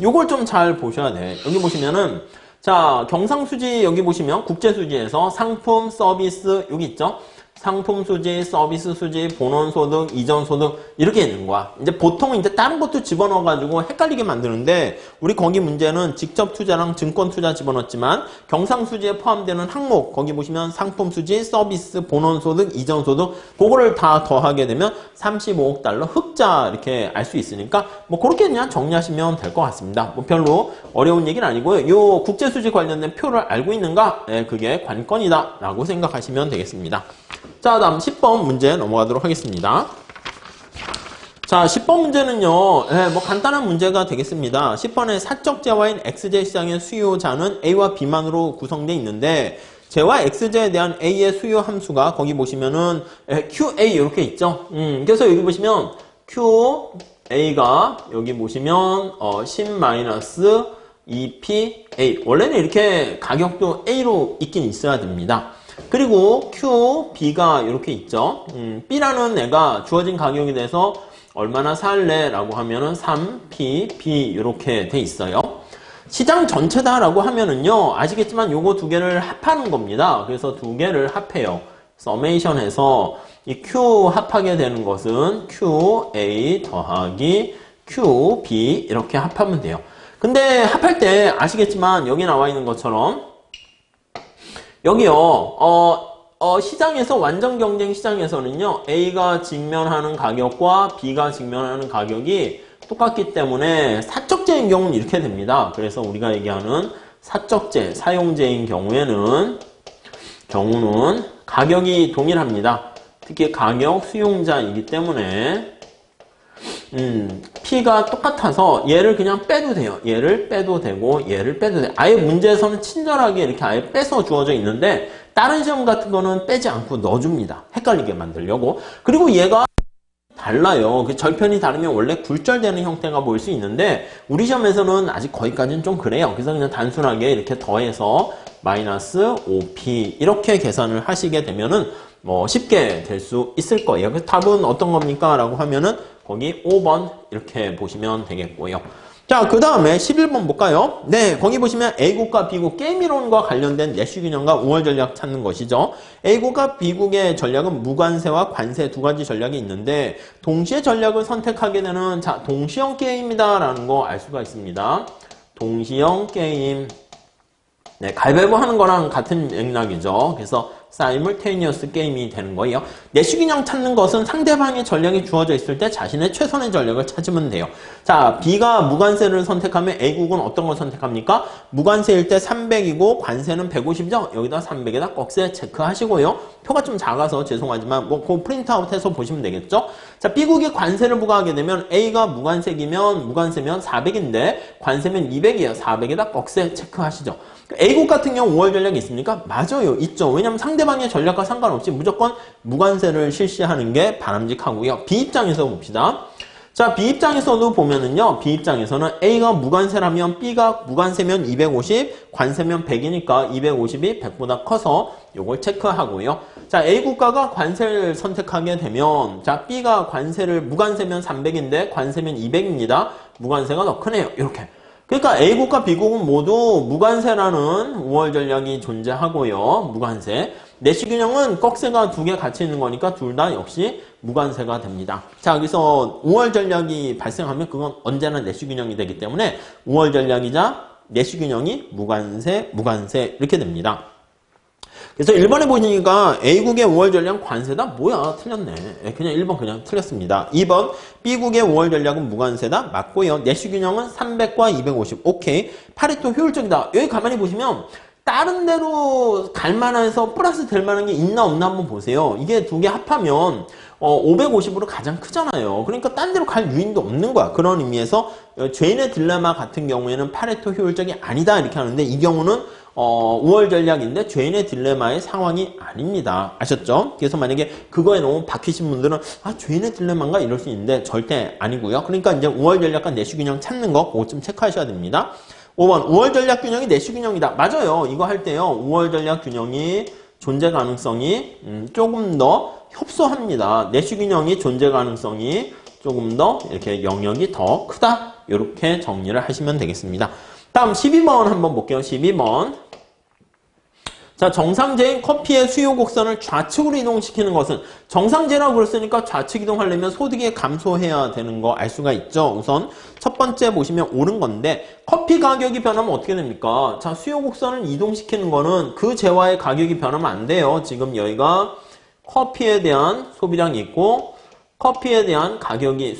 요걸 좀 잘 보셔야 돼. 여기 보시면은 자, 경상수지 여기 보시면 국제수지에서 상품, 서비스 여기 있죠? 상품 수지, 서비스 수지, 본원소득, 이전소득 이렇게 있는 거야. 이제 보통 이제 다른 것도 집어넣어가지고 헷갈리게 만드는데 우리 거기 문제는 직접 투자랑 증권 투자 집어넣었지만 경상수지에 포함되는 항목 거기 보시면 상품 수지, 서비스, 본원소득, 이전소득 그거를 다 더하게 되면 35억 달러 흑자 이렇게 알 수 있으니까 뭐 그렇게 그냥 정리하시면 될 것 같습니다. 뭐 별로 어려운 얘기는 아니고요. 요 국제수지 관련된 표를 알고 있는가? 네, 그게 관건이다 라고 생각하시면 되겠습니다. 자, 다음 10번 문제 넘어가도록 하겠습니다. 자, 10번 문제는요, 뭐 간단한 문제가 되겠습니다. 10번에 사적 재화인 XJ 시장의 수요자는 A와 B만으로 구성되어 있는데, 재화 XJ에 대한 A의 수요 함수가 거기 보시면은 QA 이렇게 있죠. 그래서 여기 보시면 QA가 여기 보시면 10-2PA. 원래는 이렇게 가격도 A로 있긴 있어야 됩니다. 그리고 Q, B가 이렇게 있죠. B라는 애가 주어진 가격에 대해서 얼마나 살래? 라고 하면은 3P, B 이렇게 돼 있어요. 시장 전체다라고 하면은요, 아시겠지만 요거 두 개를 합하는 겁니다. 그래서 두 개를 합해요. 서메이션해서 이 Q 합하게 되는 것은 QA 더하기 QB 이렇게 합하면 돼요. 근데 합할 때 아시겠지만 여기 나와 있는 것처럼 여기요, 시장에서 완전 경쟁 시장에서는요, A가 직면하는 가격과 B가 직면하는 가격이 똑같기 때문에 사적재인 경우는 이렇게 됩니다. 그래서 우리가 얘기하는 사적재, 사용재인 경우는 가격이 동일합니다. 특히 가격 수용자이기 때문에 P가 똑같아서 얘를 그냥 빼도 돼요. 얘를 빼도 되고 얘를 빼도 돼요. 아예 문제에서는 친절하게 이렇게 아예 빼서 주어져 있는데 다른 시험 같은 거는 빼지 않고 넣어줍니다. 헷갈리게 만들려고. 그리고 얘가 달라요. 그 절편이 다르면 원래 굴절되는 형태가 보일 수 있는데 우리 시험에서는 아직 거기까지는 좀 그래요. 그래서 그냥 단순하게 이렇게 더해서 마이너스 5P 이렇게 계산을 하시게 되면은 뭐 쉽게 될 수 있을 거예요. 그래서 답은 어떤 겁니까? 라고 하면은 거기 5번 이렇게 보시면 되겠고요. 자, 그 다음에 11번 볼까요? 네, 거기 보시면 A국과 B국 게임이론과 관련된 내시 균형과 우월 전략 찾는 것이죠. A국과 B국의 전략은 무관세와 관세 두 가지 전략이 있는데 동시에 전략을 선택하게 되는 자, 동시형 게임이다 라는 거 알 수가 있습니다. 동시형 게임. 네, 가위바위보 하는 거랑 같은 맥락이죠. 그래서 사이멀테니어스 게임이 되는 거예요. 내시균형 찾는 것은 상대방의 전략이 주어져 있을 때 자신의 최선의 전략을 찾으면 돼요. 자, B가 무관세를 선택하면 A국은 어떤 걸 선택합니까? 무관세일 때 300이고 관세는 150이죠? 여기다 300에다 꺽쇠 체크하시고요. 표가 좀 작아서 죄송하지만 그 프린트아웃해서 보시면 되겠죠? 자, B국이 관세를 부과하게 되면 A가 무관세면 400인데 관세면 200이에요. 400에다 꺽쇠 체크하시죠. A국 같은 경우 5월 전략이 있습니까? 맞아요. 있죠. 왜냐면 상대방의 전략과 상관없이 무조건 무관세를 실시하는 게 바람직하고요. B 입장에서 봅시다. 자, B 입장에서도 보면은요. B 입장에서는 A가 무관세라면 B가 무관세면 250, 관세면 100이니까 250이 100보다 커서 요걸 체크하고요. 자, A 국가가 관세를 선택하게 되면 자, B가 무관세면 300인데 관세면 200입니다. 무관세가 더 크네요. 이렇게. 그러니까 A국과 B국은 모두 무관세라는 5월 전략이 존재하고요. 무관세. 내시균형은 꺽쇠가 두 개 같이 있는 거니까 둘 다 역시 무관세가 됩니다. 자, 여기서 5월 전략이 발생하면 그건 언제나 내시균형이 되기 때문에 5월 전략이자 내시균형이 무관세 이렇게 됩니다. 그래서 1번에 보시니까 A국의 5월 전략은 관세다? 뭐야? 틀렸네. 그냥 1번 그냥 틀렸습니다. 2번 B국의 5월 전략은 무관세다? 맞고요. 내시균형은 300과 250. 오케이. 파레토 효율적이다. 여기 가만히 보시면 다른 데로 갈 만해서 플러스 될 만한 게 있나 없나 한번 보세요. 이게 두 개 합하면 550으로 가장 크잖아요. 그러니까 딴 데로 갈 유인도 없는 거야. 그런 의미에서 죄인의 딜레마 같은 경우에는 파레토 효율적이 아니다 이렇게 하는데 이 경우는 우월 전략인데 죄인의 딜레마의 상황이 아닙니다. 아셨죠? 그래서 만약에 그거에 너무 박히신 분들은 죄인의 딜레마인가 이럴 수 있는데 절대 아니고요. 그러니까 이제 우월 전략과 내시균형 찾는 거 그거 좀 체크하셔야 됩니다. 5번 우월 전략 균형이 내시균형이다. 맞아요. 이거 할 때요. 우월 전략 균형이 존재 가능성이 조금 더 협소합니다. 내시균형이 존재 가능성이 조금 더 이렇게 영역이 더 크다. 이렇게 정리를 하시면 되겠습니다. 다음 12번 한번 볼게요. 12번. 자, 정상제인 커피의 수요 곡선을 좌측으로 이동시키는 것은 정상제라고 그랬으니까 좌측 이동하려면 소득이 감소해야 되는 거 알 수가 있죠. 우선 첫 번째 보시면 옳은 건데 커피 가격이 변하면 어떻게 됩니까? 자, 수요 곡선을 이동시키는 거는 그 재화의 가격이 변하면 안 돼요. 지금 여기가 커피에 대한 소비량이 있고 커피에 대한 가격이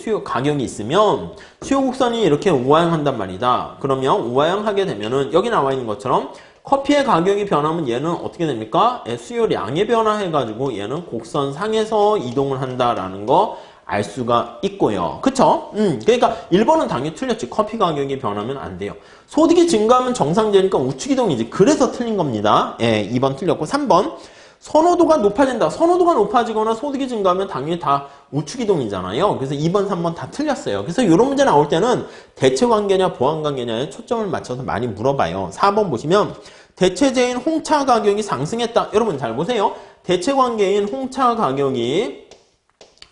있으면 수요 곡선이 이렇게 우하향한단 말이다. 그러면 우하향하게 되면은 여기 나와 있는 것처럼 커피의 가격이 변하면 얘는 어떻게 됩니까? 수요량에 변화해가지고 얘는 곡선상에서 이동을 한다라는 거 알 수가 있고요. 그쵸? 그러니까 1번은 당연히 틀렸지. 커피 가격이 변하면 안 돼요. 소득이 증가하면 정상제니까 우측이동이지. 그래서 틀린 겁니다. 2번 틀렸고 3번. 선호도가 높아진다. 선호도가 높아지거나 소득이 증가하면 당연히 다 우측이동이잖아요. 그래서 2번, 3번 다 틀렸어요. 그래서 이런 문제 나올 때는 대체관계냐 보완관계냐에 초점을 맞춰서 많이 물어봐요. 4번 보시면 대체제인 홍차 가격이 상승했다. 여러분 잘 보세요. 대체관계인 홍차 가격이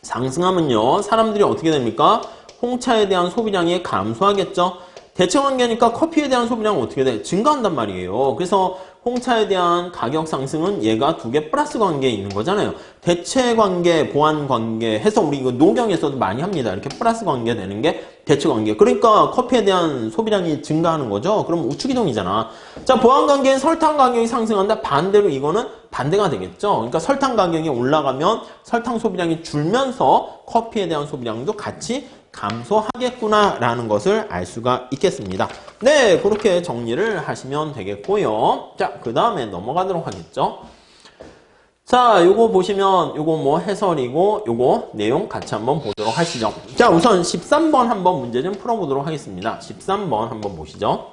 상승하면요. 사람들이 어떻게 됩니까? 홍차에 대한 소비량이 감소하겠죠. 대체관계니까 커피에 대한 소비량은 어떻게 돼? 증가한단 말이에요. 그래서 홍차에 대한 가격 상승은 얘가 두 개 플러스 관계에 있는 거잖아요. 대체 관계, 보완 관계 해서 우리 이거 노경에서도 많이 합니다. 이렇게 플러스 관계 되는 게 대체 관계. 그러니까 커피에 대한 소비량이 증가하는 거죠. 그럼 우측이동이잖아. 자, 보완 관계는 설탕 가격이 상승한다. 반대로 이거는 반대가 되겠죠. 그러니까 설탕 가격이 올라가면 설탕 소비량이 줄면서 커피에 대한 소비량도 같이 감소하겠구나라는 것을 알 수가 있겠습니다. 네, 그렇게 정리를 하시면 되겠고요. 자, 그 다음에 넘어가도록 하겠죠. 자, 요거 보시면 요거 뭐 해설이고 요거 내용 같이 한번 보도록 하시죠. 자, 우선 13번 한번 문제 좀 풀어보도록 하겠습니다. 13번 한번 보시죠.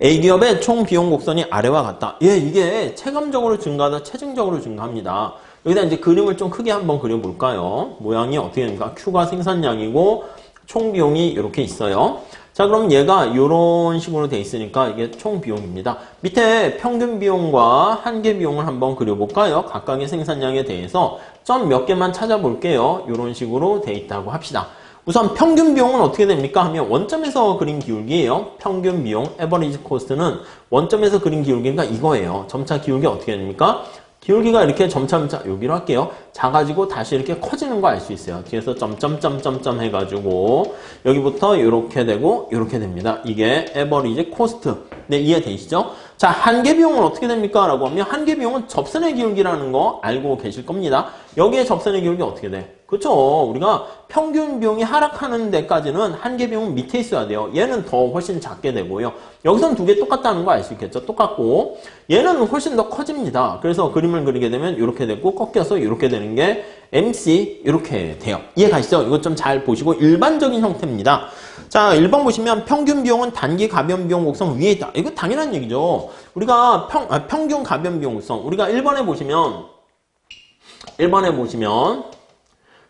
A기업의 총 비용 곡선이 아래와 같다. 예, 이게 체감적으로 증가하다 체증적으로 증가합니다. 여기다 이제 그림을 좀 크게 한번 그려볼까요? 모양이 어떻게 됩니까? Q가 생산량이고 총 비용이 이렇게 있어요. 자, 그럼 얘가 이런 식으로 돼 있으니까 이게 총 비용입니다. 밑에 평균 비용과 한계 비용을 한번 그려볼까요? 각각의 생산량에 대해서 점 몇 개만 찾아볼게요. 이런 식으로 돼 있다고 합시다. 우선 평균 비용은 어떻게 됩니까? 하면 원점에서 그린 기울기예요. 평균 비용, 에버리지 코스트는 원점에서 그린 기울기가 이거예요. 점차 기울기 어떻게 됩니까? 기울기가 이렇게 점차 여기로 할게요. 작아지고 다시 이렇게 커지는 거 알 수 있어요. 뒤에서 점점점점점 해가지고 여기부터 이렇게 되고 이렇게 됩니다. 이게 에버리지 코스트. 네, 이해되시죠? 자, 한계 비용은 어떻게 됩니까? 라고 하면 한계 비용은 접선의 기울기라는 거 알고 계실 겁니다. 여기에 접선의 기울기 어떻게 돼? 그렇죠. 우리가 평균 비용이 하락하는 데까지는 한계 비용은 밑에 있어야 돼요. 얘는 더 훨씬 작게 되고요. 여기선 두 개 똑같다는 거 알 수 있겠죠. 똑같고 얘는 훨씬 더 커집니다. 그래서 그림을 그리게 되면 이렇게 되고 꺾여서 이렇게 되는 게 MC 이렇게 돼요. 이해가시죠? 이것 좀 잘 보시고 일반적인 형태입니다. 자, 1번 보시면 평균 비용은 단기 가변 비용 곡선 위에 있다. 이거 당연한 얘기죠. 우리가 평균 가변 비용 곡선 우리가 1번에 보시면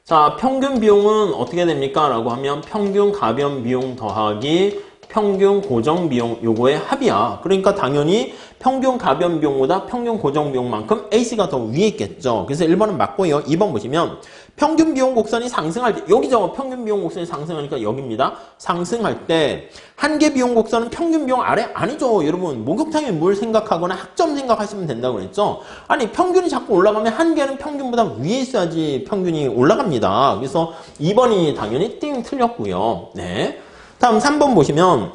자, 평균 비용은 어떻게 됩니까? 라고 하면 평균 가변 비용 더하기 평균 고정 비용 요거의 합이야. 그러니까 당연히 평균 가변 비용보다 평균 고정 비용만큼 AC가 더 위에 있겠죠. 그래서 1번은 맞고요. 2번 보시면 평균 비용 곡선이 상승할 때 여기죠. 평균 비용 곡선이 상승하니까 여기입니다. 상승할 때 한계 비용 곡선은 평균 비용 아래 아니죠. 여러분 목욕탕에 물 생각하거나 학점 생각하시면 된다고 그랬죠. 아니 평균이 자꾸 올라가면 한계는 평균보다 위에 있어야지 평균이 올라갑니다. 그래서 2번이 당연히 띵 틀렸고요. 네. 다음 3번 보시면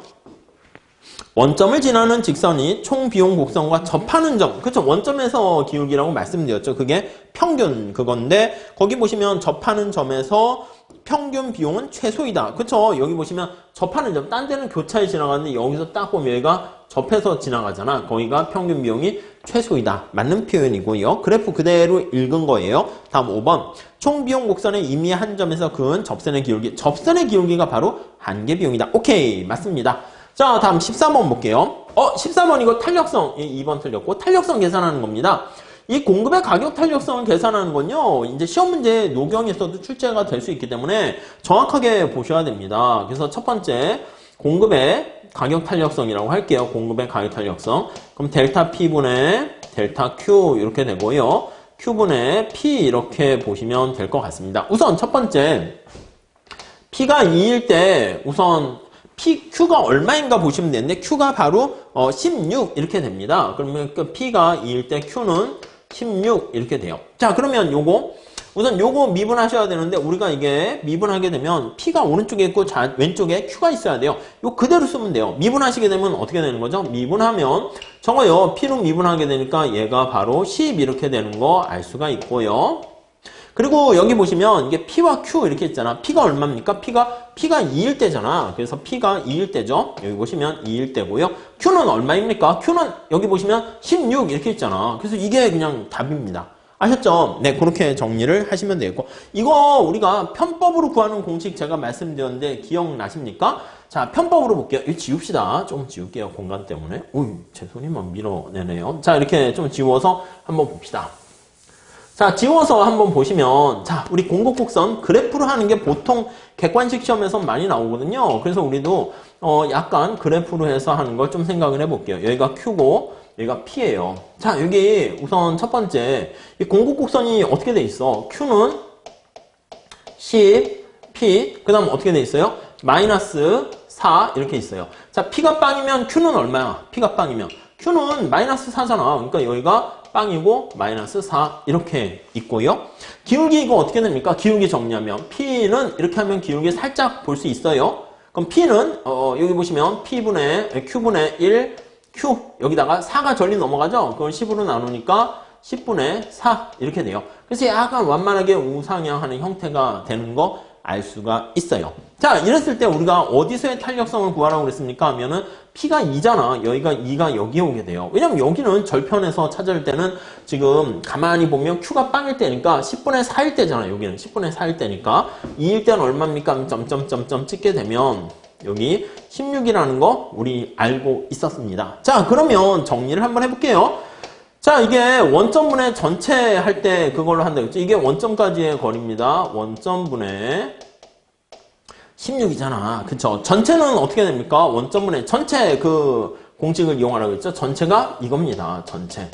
원점을 지나는 직선이 총 비용 곡선과 접하는 점. 그렇죠. 원점에서 기울기라고 말씀드렸죠. 그게 평균 그건데 거기 보시면 접하는 점에서 평균 비용은 최소이다. 그렇죠. 여기 보시면 접하는 점. 딴 데는 교차에 지나가는데 여기서 딱 보면 얘가 접해서 지나가잖아. 거기가 평균 비용이 최소이다. 맞는 표현이고요. 그래프 그대로 읽은 거예요. 다음 5번. 총 비용 곡선의 임의 한 점에서 그은 접선의 기울기. 접선의 기울기가 바로 한계 비용이다. 오케이. 맞습니다. 자, 다음 13번 볼게요. 14번 이거 탄력성. 2번 틀렸고, 탄력성 계산하는 겁니다. 이 공급의 가격 탄력성을 계산하는 건요, 이제 시험 문제 노경에서도 출제가 될 수 있기 때문에 정확하게 보셔야 됩니다. 그래서 첫 번째, 공급의 가격 탄력성이라고 할게요. 공급의 가격 탄력성. 그럼 델타 P분의 델타 Q 이렇게 되고요. Q분의 P 이렇게 보시면 될 것 같습니다. 우선 첫 번째, P가 2일 때 우선 Q가 얼마인가 보시면 되는데 Q가 바로 16 이렇게 됩니다. 그러면 그 P가 2일 때 Q는 16 이렇게 돼요. 자, 그러면 우선 요거 미분하셔야 되는데 우리가 이게 미분하게 되면 P가 오른쪽에 있고 왼쪽에 Q가 있어야 돼요. 요 그대로 쓰면 돼요. 미분하시게 되면 어떻게 되는 거죠? 미분하면 저거요. P로 미분하게 되니까 얘가 바로 10 이렇게 되는 거 알 수가 있고요. 그리고 여기 보시면 이게 P와 Q 이렇게 있잖아. P가 얼마입니까? P가 2일 때잖아. 그래서 P가 2일 때죠. 여기 보시면 2일 때고요. Q는 얼마입니까? Q는 여기 보시면 16 이렇게 있잖아. 그래서 이게 그냥 답입니다. 아셨죠? 네, 그렇게 정리를 하시면 되겠고. 이거 우리가 편법으로 구하는 공식 제가 말씀드렸는데 기억나십니까? 자, 편법으로 볼게요. 이거 지웁시다. 좀 지울게요. 공간 때문에. 제 손이 막 밀어내네요. 자, 이렇게 좀 지워서 한번 봅시다. 자, 지워서 한번 보시면, 자, 우리 공급곡선 그래프로 하는 게 보통 객관식 시험에서 많이 나오거든요. 그래서 우리도 약간 그래프로 해서 하는 걸 좀 생각을 해볼게요. 여기가 Q고 여기가 P예요. 자, 여기 우선 첫 번째 이 공급곡선이 어떻게 돼 있어? Q는 10, P, 그 다음 어떻게 돼 있어요? 마이너스 4 이렇게 있어요. 자, P가 빵이면 Q는 얼마야? P가 빵이면 Q는 마이너스 4잖아. 그러니까 여기가 빵이고 마이너스 4 이렇게 있고요. 기울기 이거 어떻게 됩니까? 기울기 정리하면 P는 이렇게 하면 기울기 살짝 볼 수 있어요. 그럼 P는 여기 보시면 P분의 Q분의 1 Q 여기다가 4가 전리 넘어가죠? 그걸 10으로 나누니까 10분의 4 이렇게 돼요. 그래서 약간 완만하게 우상향하는 형태가 되는 거 알 수가 있어요. 자, 이랬을 때 우리가 어디서의 탄력성을 구하라고 그랬습니까? 하면은 P가 2잖아. 여기가 2가 여기에 오게 돼요. 왜냐면 여기는 절편에서 찾을 때는 지금 가만히 보면 Q가 빵일 때니까 10분의 4일 때잖아. 여기는 10분의 4일 때니까 2일 때는 얼마입니까? 점점점점 찍게 되면 여기 16이라는 거 우리 알고 있었습니다. 자, 그러면 정리를 한번 해볼게요. 자, 이게 원점분의 전체 할 때 그걸로 한다 그랬죠? 이게 원점까지의 거리입니다. 원점분의 16이잖아. 그쵸? 전체는 어떻게 됩니까? 원점분의 전체 그 공식을 이용하라고 했죠? 전체가 이겁니다. 전체.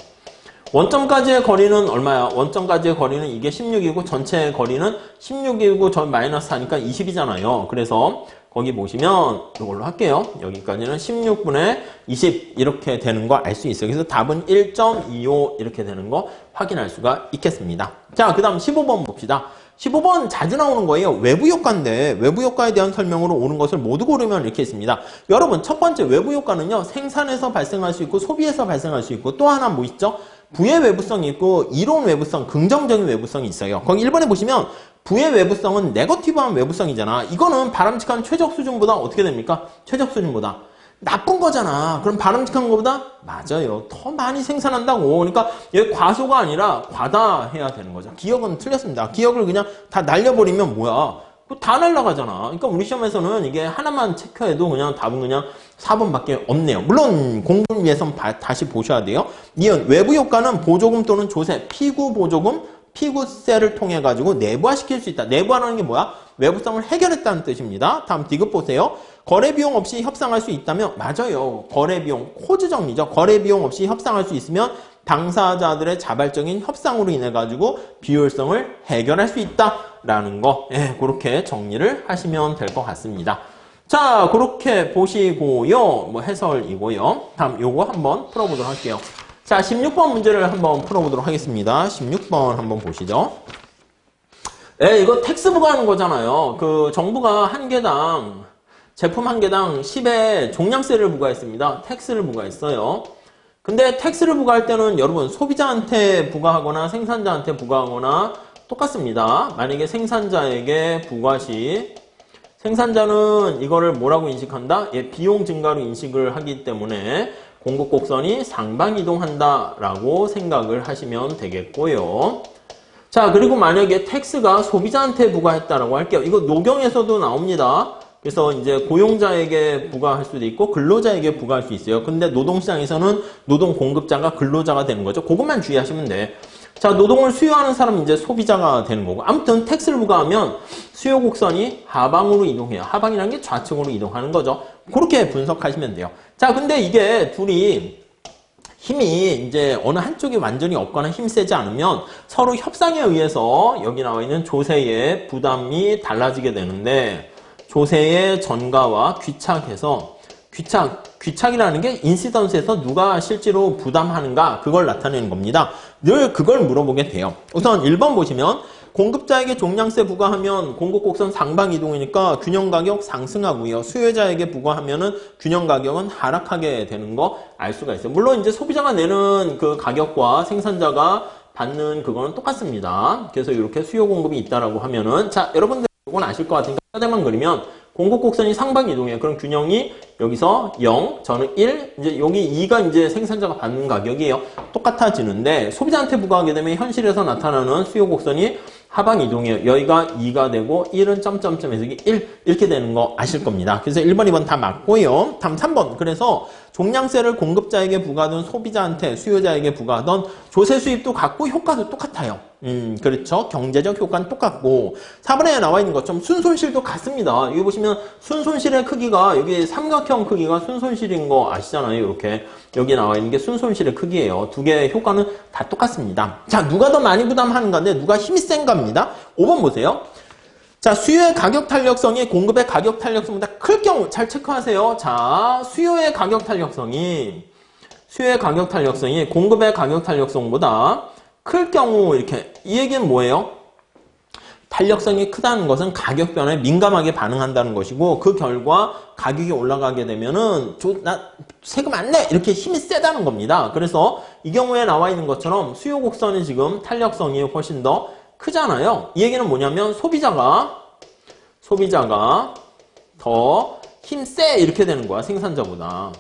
원점까지의 거리는 얼마야? 원점까지의 거리는 이게 16이고 전체의 거리는 16이고 저 마이너스 4니까 20이잖아요. 그래서 거기 보시면 이걸로 할게요. 여기까지는 16분의 20 이렇게 되는 거 알 수 있어요. 그래서 답은 1.25 이렇게 되는 거 확인할 수가 있겠습니다. 자, 그 다음 15번 봅시다. 15번 자주 나오는 거예요. 외부 효과인데 외부 효과에 대한 설명으로 오는 것을 모두 고르면 이렇게 있습니다. 여러분, 첫 번째 외부 효과는요. 생산에서 발생할 수 있고 소비에서 발생할 수 있고 또 하나 뭐 있죠? 부의 외부성이 있고 이론 외부성, 긍정적인 외부성이 있어요. 거기 1번에 보시면 부의 외부성은 네거티브한 외부성이잖아. 이거는 바람직한 최적 수준보다 어떻게 됩니까? 최적 수준보다 나쁜 거잖아. 그럼 바람직한 것보다 맞아요. 더 많이 생산한다고. 그러니까 여기 과소가 아니라 과다해야 되는 거죠. 기억은 틀렸습니다. 기억을 그냥 다 날려버리면 뭐야? 다 날라가잖아. 그러니까 우리 시험에서는 이게 하나만 체크해도 그냥 답은 그냥 4번밖에 없네요. 물론 공부를 위해서는 다시 보셔야 돼요. 이은 외부 효과는 보조금 또는 조세, 피구 보조금, 피구세를 통해 가지고 내부화시킬 수 있다. 내부화라는 게 뭐야? 외부성을 해결했다는 뜻입니다. 다음 디귿 보세요. 거래비용 없이 협상할 수 있다면 맞아요. 거래비용, 코즈 정리죠. 거래비용 없이 협상할 수 있으면 당사자들의 자발적인 협상으로 인해 가지고 비효율성을 해결할 수 있다라는 거, 그렇게 정리를 하시면 될 것 같습니다. 자, 그렇게 보시고요. 뭐 해설이고요. 다음 요거 한번 풀어보도록 할게요. 자, 16번 문제를 한번 풀어보도록 하겠습니다. 16번 한번 보시죠. 이거 텍스 부과하는 거잖아요. 그 정부가 한 개당 제품 한 개당 10의 종량세를 부과했습니다. 텍스를 부과했어요. 근데 텍스를 부과할 때는 여러분 소비자한테 부과하거나 생산자한테 부과하거나 똑같습니다. 만약에 생산자에게 부과 시 생산자는 이거를 뭐라고 인식한다? 비용 증가로 인식을 하기 때문에 공급곡선이 상방이동한다라고 생각을 하시면 되겠고요. 자, 그리고 만약에 텍스가 소비자한테 부과했다라고 할게요. 이거 노경에서도 나옵니다. 그래서 이제 고용자에게 부과할 수도 있고 근로자에게 부과할 수 있어요. 근데 노동시장에서는 노동 공급자가 근로자가 되는 거죠. 그것만 주의하시면 돼. 자, 노동을 수요하는 사람은 이제 소비자가 되는 거고. 아무튼 텍스를 부과하면 수요 곡선이 하방으로 이동해요. 하방이라는 게 좌측으로 이동하는 거죠. 그렇게 분석하시면 돼요. 자, 근데 이게 둘이 힘이 이제 어느 한쪽이 완전히 없거나 힘 세지 않으면 서로 협상에 의해서 여기 나와 있는 조세의 부담이 달라지게 되는데 조세의 전가와 귀착해서 귀착이라는 게 인시던스에서 누가 실제로 부담하는가 그걸 나타내는 겁니다. 늘 그걸 물어보게 돼요. 우선 1번 보시면 공급자에게 종량세 부과하면 공급곡선 상방 이동이니까 균형가격 상승하고요. 수요자에게 부과하면은 균형가격은 하락하게 되는 거 알 수가 있어요. 물론 이제 소비자가 내는 그 가격과 생산자가 받는 그거는 똑같습니다. 그래서 이렇게 수요 공급이 있다라고 하면은 자, 여러분들 이건 아실 것 같으니까 뼈대만 그리면 공급곡선이 상방 이동이에요. 그럼 균형이 여기서 0, 저는 1, 이제 여기 2가 이제 생산자가 받는 가격이에요. 똑같아지는데 소비자한테 부과하게 되면 현실에서 나타나는 수요 곡선이 하방 이동이에요. 여기가 2가 되고 1은 점점점에서 1 이렇게 되는 거 아실 겁니다. 그래서 1번, 2번 다 맞고요. 다음 3번. 그래서 종량세를 공급자에게 부과하든 소비자한테 수요자에게 부과하던 조세 수입도 같고 효과도 똑같아요. 그렇죠. 경제적 효과는 똑같고 4번에 나와 있는 것처럼 순손실도 같습니다. 여기 보시면 순손실의 크기가 여기 삼각형 크기가 순손실인 거 아시잖아요. 이렇게 여기 나와 있는 게 순손실의 크기예요. 두 개의 효과는 다 똑같습니다. 자, 누가 더 많이 부담하는가인데 누가 힘이 센가입니다. 5번 보세요. 자, 수요의 가격 탄력성이 공급의 가격 탄력성보다 클 경우 잘 체크하세요. 자, 수요의 가격 탄력성이 공급의 가격 탄력성보다 클 경우 이렇게 이 얘기는 뭐예요? 탄력성이 크다는 것은 가격 변화에 민감하게 반응한다는 것이고 그 결과 가격이 올라가게 되면은 나 세금 안 내! 이렇게 힘이 세다는 겁니다. 그래서 이 경우에 나와 있는 것처럼 수요 곡선이 지금 탄력성이 훨씬 더 크잖아요. 이 얘기는 뭐냐면 소비자가 더 힘세 이렇게 되는 거야, 생산자보다.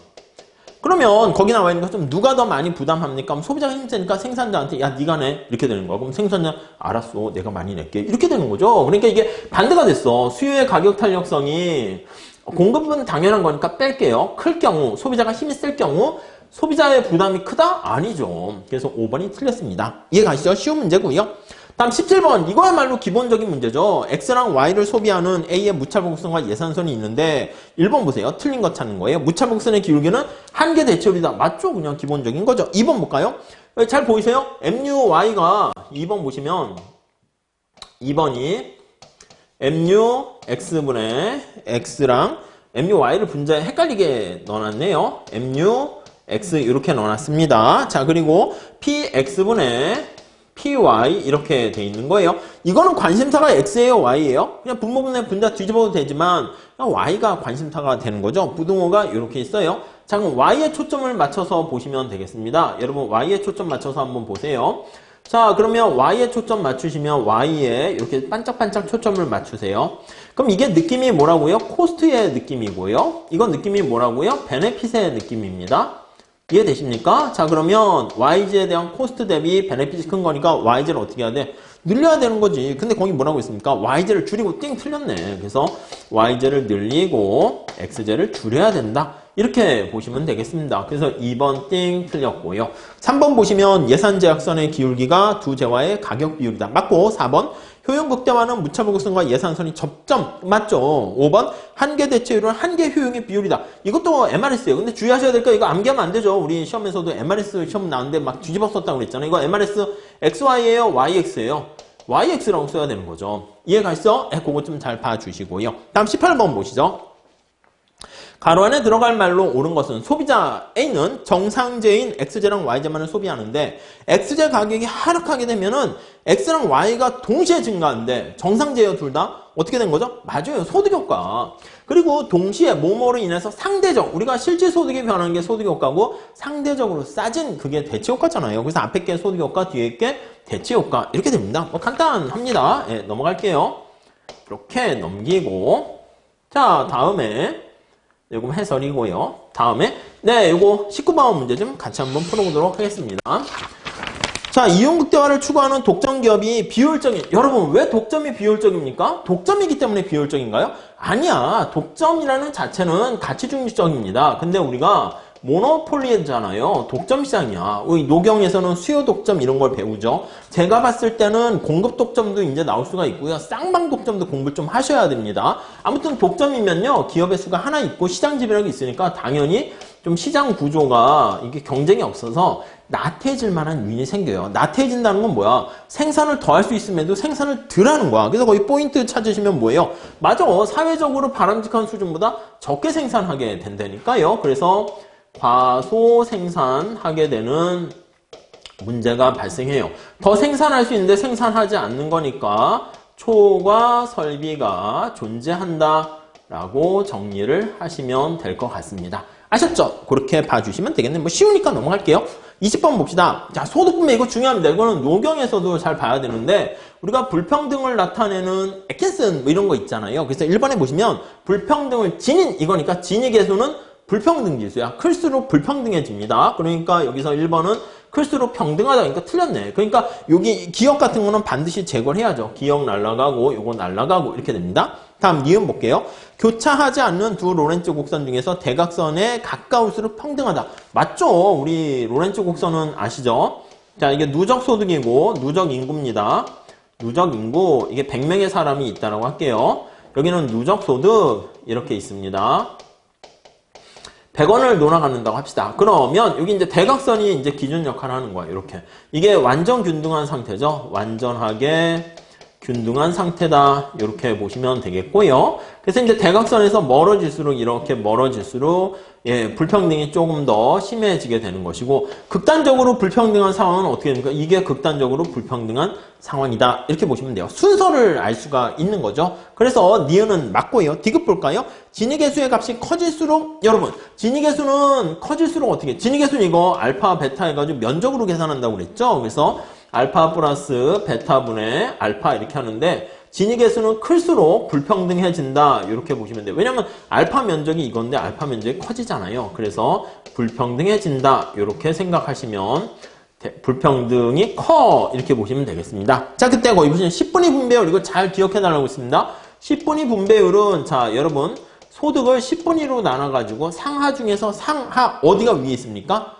그러면 거기 나와 있는 것좀 누가 더 많이 부담합니까? 그럼 소비자가 힘세니까 생산자한테 야 네가 내 이렇게 되는 거야. 그럼 생산자 알았어 내가 많이 낼게 이렇게 되는 거죠. 그러니까 이게 반대가 됐어. 수요의 가격 탄력성이 공급은 당연한 거니까 뺄게요. 클 경우 소비자가 힘이 셀 경우 소비자의 부담이 크다? 아니죠. 그래서 5번이 틀렸습니다. 이해 가시죠? 쉬운 문제고요. 다음 17번 이거야말로 기본적인 문제죠. X랑 Y를 소비하는 A의 무차복선과 예산선이 있는데 1번 보세요. 틀린 거 찾는 거예요. 무차복선의 기울기는 한계 대체율이다. 맞죠? 그냥 기본적인 거죠. 2번 볼까요? 잘 보이세요? MUY가 2번 보시면 2번이 MUX분의 X랑 MUY를 분자에 헷갈리게 넣어놨네요. MUX 이렇게 넣어놨습니다. 자, 그리고 PX분의 PY 이렇게 돼 있는 거예요. 이거는 관심사가 X예요, Y예요? 그냥 분모분의 분자 뒤집어도 되지만 Y가 관심사가 되는 거죠. 부등호가 이렇게 있어요. 자, 그럼 Y에 초점을 맞춰서 보시면 되겠습니다. 여러분 Y에 초점 맞춰서 한번 보세요. 자, 그러면 Y에 초점 맞추시면 Y에 이렇게 반짝반짝 초점을 맞추세요. 그럼 이게 느낌이 뭐라고요? 코스트의 느낌이고요. 이건 느낌이 뭐라고요? 베네핏의 느낌입니다. 이해되십니까? 자, 그러면 YG에 대한 코스트 대비 베네핏이 큰 거니까 YG를 어떻게 해야 돼? 늘려야 되는 거지. 근데 거기 뭐라고 있습니까? YG를 줄이고 띵 틀렸네. 그래서 YG를 늘리고 XG를 줄여야 된다. 이렇게 보시면 되겠습니다. 그래서 2번 띵 틀렸고요. 3번 보시면 예산제약선의 기울기가 두 재화의 가격 비율이다. 맞고 4번 효용 극대화는 무차복선과 예산선이 접점 맞죠? 5번 한계 대체율은 한계 효용의 비율이다. 이것도 MRS예요. 근데 주의하셔야 될 거 이거 암기하면 안 되죠. 우리 시험에서도 MRS 시험 나왔는데 막 뒤집어 썼다고 그랬잖아요. 이거 MRS XY예요, YX예요. YX라고 써야 되는 거죠. 이해가 있어? 그거 좀 잘 봐주시고요. 다음 18번 보시죠. 가로 안에 들어갈 말로 옳은 것은 소비자 A는 정상제인 X제랑 Y제만을 소비하는데 X제 가격이 하락하게 되면은 X랑 Y가 동시에 증가하는데 정상제예요, 둘 다? 어떻게 된 거죠? 맞아요. 소득효과. 그리고 동시에 뭐뭐로 인해서 상대적, 우리가 실질 소득이 변하는 게 소득효과고 상대적으로 싸진 그게 대체효과잖아요. 그래서 앞에 게 소득효과, 뒤에 게 대체효과 이렇게 됩니다. 뭐 간단합니다. 예, 넘어갈게요. 이렇게 넘기고 자, 다음에 요거 해설이고요. 다음에 요거 19번 문제 좀 같이 한번 풀어보도록 하겠습니다. 자, 이윤극대화를 추구하는 독점 기업이 비효율적인, 여러분, 왜 독점이 비효율적입니까? 독점이기 때문에 비효율적인가요? 아니야. 독점이라는 자체는 가치 중립적입니다. 근데 우리가 모노폴리잖아요. 독점 시장이야. 우리 노경에서는 수요 독점 이런 걸 배우죠. 제가 봤을 때는 공급 독점도 이제 나올 수가 있고요. 쌍방 독점도 공부를 좀 하셔야 됩니다. 아무튼 독점이면요. 기업의 수가 하나 있고 시장 지배력이 있으니까 당연히 좀 시장 구조가 이게 경쟁이 없어서 나태해질 만한 요인이 생겨요. 나태해진다는 건 뭐야? 생산을 더 할 수 있음에도 생산을 덜 하는 거야. 그래서 거기 포인트 찾으시면 뭐예요? 맞아. 사회적으로 바람직한 수준보다 적게 생산하게 된다니까요. 그래서 과소 생산하게 되는 문제가 발생해요. 더 생산할 수 있는데 생산하지 않는 거니까 초과 설비가 존재한다 라고 정리를 하시면 될 것 같습니다. 아셨죠? 그렇게 봐주시면 되겠네. 뭐 쉬우니까 넘어갈게요. 20번 봅시다. 자, 소득분배 이거 중요합니다. 이거는 노경에서도 잘 봐야 되는데 우리가 불평등을 나타내는 애켄슨 뭐 이런 거 있잖아요. 그래서 1번에 보시면 불평등을 지닌 이거니까 진위 계수는 불평등 지수야. 클수록 불평등해집니다. 그러니까 여기서 1번은 클수록 평등하다. 그러니까 틀렸네. 그러니까 여기 기억 같은 거는 반드시 제거를 해야죠. 기억 날라가고 요거 날라가고 이렇게 됩니다. 다음 니은 볼게요. 교차하지 않는 두 로렌츠 곡선 중에서 대각선에 가까울수록 평등하다. 맞죠? 우리 로렌츠 곡선은 아시죠? 자, 이게 누적 소득이고 누적 인구입니다. 누적 인구, 이게 100명의 사람이 있다라고 할게요. 여기는 누적 소득 이렇게 있습니다. 100원을 놀아간다고 합시다. 그러면 여기 이제 대각선이 이제 기준 역할을 하는 거야. 이렇게. 이게 완전 균등한 상태죠. 완전하게 균등한 상태다. 이렇게 보시면 되겠고요. 그래서 이제 대각선에서 멀어질수록 이렇게 멀어질수록 예, 불평등이 조금 더 심해지게 되는 것이고 극단적으로 불평등한 상황은 어떻게 됩니까? 이게 극단적으로 불평등한 상황이다. 이렇게 보시면 돼요. 순서를 알 수가 있는 거죠. 그래서 니은은 맞고요. 디귿 볼까요? 진위계수의 값이 커질수록 여러분 진위계수는 커질수록 어떻게 진위계수는 이거 알파 베타 해가지고 면적으로 계산한다고 그랬죠. 그래서 알파 플러스 베타분의 알파 이렇게 하는데 진위계수는 클수록 불평등해진다 이렇게 보시면 돼요. 왜냐면 알파 면적이 이건데 알파 면적이 커지잖아요. 그래서 불평등해진다 이렇게 생각하시면 불평등이 커 이렇게 보시면 되겠습니다. 자, 그때 거기 보시면 10분위 분배율 이거 잘 기억해 달라고 했습니다. 10분위 분배율은 자 여러분 소득을 10분위로 나눠가지고 상하 중에서 상하 어디가 위에 있습니까?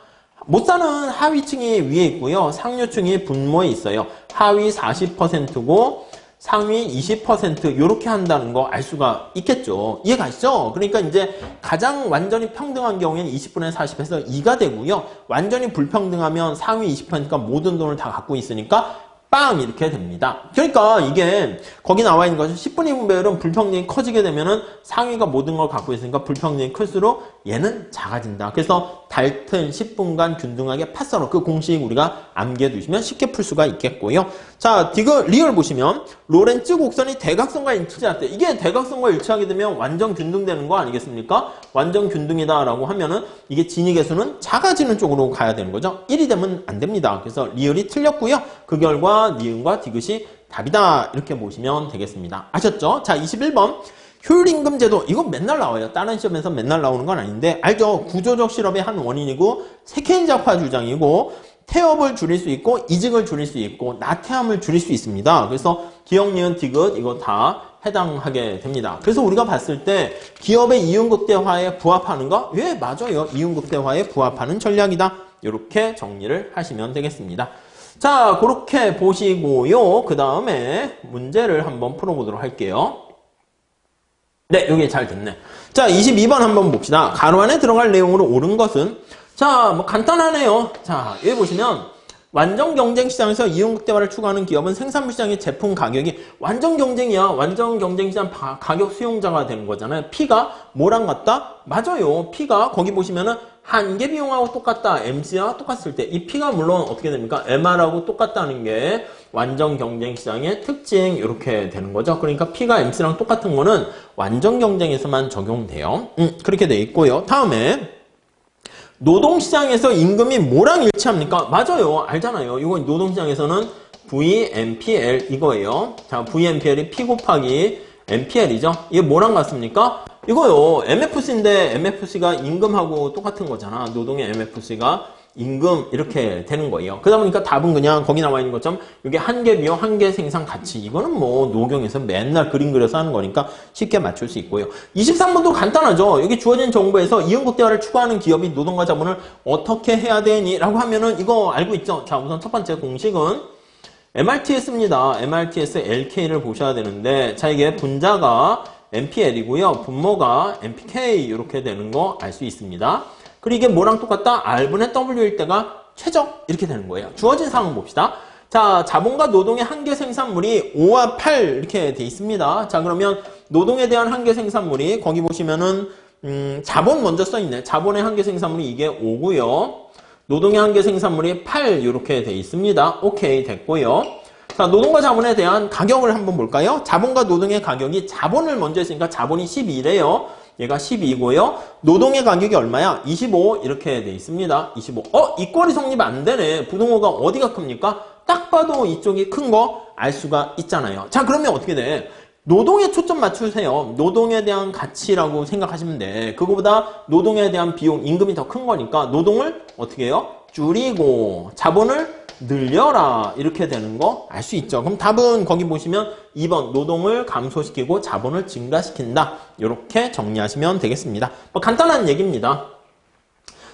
못 사는 하위층이 위에 있고요. 상류층이 분모에 있어요. 하위 40%고 상위 20% 이렇게 한다는 거 알 수가 있겠죠. 이해가시죠? 그러니까 이제 가장 완전히 평등한 경우에는 20분의 40에서 2가 되고요. 완전히 불평등하면 상위 20%가 모든 돈을 다 갖고 있으니까 빵 이렇게 됩니다. 그러니까 이게 거기 나와 있는 것은 10분위 분배율은 불평등이 커지게 되면은 상위가 모든 걸 갖고 있으니까 불평등이 클수록 얘는 작아진다. 그래서 달튼 10분간 균등하게 팥서로 그 공식 우리가 암기해 두시면 쉽게 풀 수가 있겠고요. 자, 디귿 리얼 보시면 로렌츠 곡선이 대각선과 일치할 때 이게 대각선과 일치하게 되면 완전 균등되는 거 아니겠습니까? 완전 균등이다라고 하면은 이게 진위계수는 작아지는 쪽으로 가야 되는 거죠. 1이 되면 안 됩니다. 그래서 리얼이 틀렸고요. 그 결과 니은과 디귿이 답이다. 이렇게 보시면 되겠습니다. 아셨죠? 자, 21번. 효율임금 제도. 이거 맨날 나와요. 다른 시험에서 맨날 나오는 건 아닌데 알죠? 구조적 실업의 한 원인이고 세케인자파 주장이고 태업을 줄일 수 있고 이직을 줄일 수 있고 나태함을 줄일 수 있습니다. 그래서 기억, 니은, 디귿 이거 다 해당하게 됩니다. 그래서 우리가 봤을 때 기업의 이윤극대화에 부합하는 거? 예, 맞아요. 이윤극대화에 부합하는 전략이다. 이렇게 정리를 하시면 되겠습니다. 자, 그렇게 보시고요. 그 다음에 문제를 한번 풀어보도록 할게요. 네, 여기 잘 됐네. 자, 22번 한번 봅시다. 가로 안에 들어갈 내용으로 옳은 것은 자, 뭐 간단하네요. 자, 여기 보시면 완전 경쟁 시장에서 이윤극대화를 추구하는 기업은 생산물 시장의 제품 가격이 완전 경쟁이야. 완전 경쟁 시장 가격 수용자가 되는 거잖아요. P가 뭐랑 같다? 맞아요. P가 거기 보시면은 한계 비용하고 똑같다. MC와 똑같을 때 이 P가 물론 어떻게 됩니까? MR하고 똑같다는 게 완전 경쟁 시장의 특징 이렇게 되는 거죠. 그러니까 P가 MC랑 똑같은 거는 완전 경쟁에서만 적용돼요. 그렇게 돼 있고요. 다음에 노동시장에서 임금이 뭐랑 일치합니까? 맞아요. 알잖아요. 이거 노동시장에서는 VMPL 이거예요. 자, VMPL이 P 곱하기 MPL이죠. 이게 뭐랑 같습니까? 이거요. MFC인데 MFC가 임금하고 똑같은 거잖아. 노동의 MFC가 임금 이렇게 되는 거예요. 그러다 보니까 답은 그냥 거기 나와 있는 것처럼 이게 한계 비용, 한계 생산 가치 이거는 뭐 노경에서 맨날 그림 그려서 하는 거니까 쉽게 맞출 수 있고요. 23번도 간단하죠. 여기 주어진 정보에서 이응국 대화를 추구하는 기업이 노동과 자본을 어떻게 해야 되니? 라고 하면은 이거 알고 있죠? 자, 우선 첫 번째 공식은 MRTS입니다. MRTS LK를 보셔야 되는데 자, 이게 분자가 MPL이고요. 분모가 MPK 이렇게 되는 거 알 수 있습니다. 그리고 이게 뭐랑 똑같다? R분의 W일 때가 최적 이렇게 되는 거예요. 주어진 사항 봅시다. 자, 자본과 노동의 한계 생산물이 5와 8 이렇게 돼 있습니다. 자, 그러면 노동에 대한 한계 생산물이 거기 보시면은 자본 먼저 써 있네. 자본의 한계 생산물이 이게 5고요. 노동의 한계 생산물이 8 이렇게 돼 있습니다. 오케이 됐고요. 자, 노동과 자본에 대한 가격을 한번 볼까요? 자본과 노동의 가격이 자본을 먼저 했으니까 자본이 12래요. 얘가 12고요. 노동의 가격이 얼마야? 25 이렇게 돼 있습니다. 25. 이꼴이 성립 안 되네. 부동호가 어디가 큽니까? 딱 봐도 이쪽이 큰 거 알 수가 있잖아요. 자, 그러면 어떻게 돼? 노동에 초점 맞추세요. 노동에 대한 가치라고 생각하시면 돼. 그거보다 노동에 대한 비용, 임금이 더 큰 거니까 노동을 어떻게 해요? 줄이고 자본을 늘려라 이렇게 되는 거 알 수 있죠. 그럼 답은 거기 보시면 2번 노동을 감소시키고 자본을 증가시킨다 이렇게 정리하시면 되겠습니다. 뭐 간단한 얘기입니다.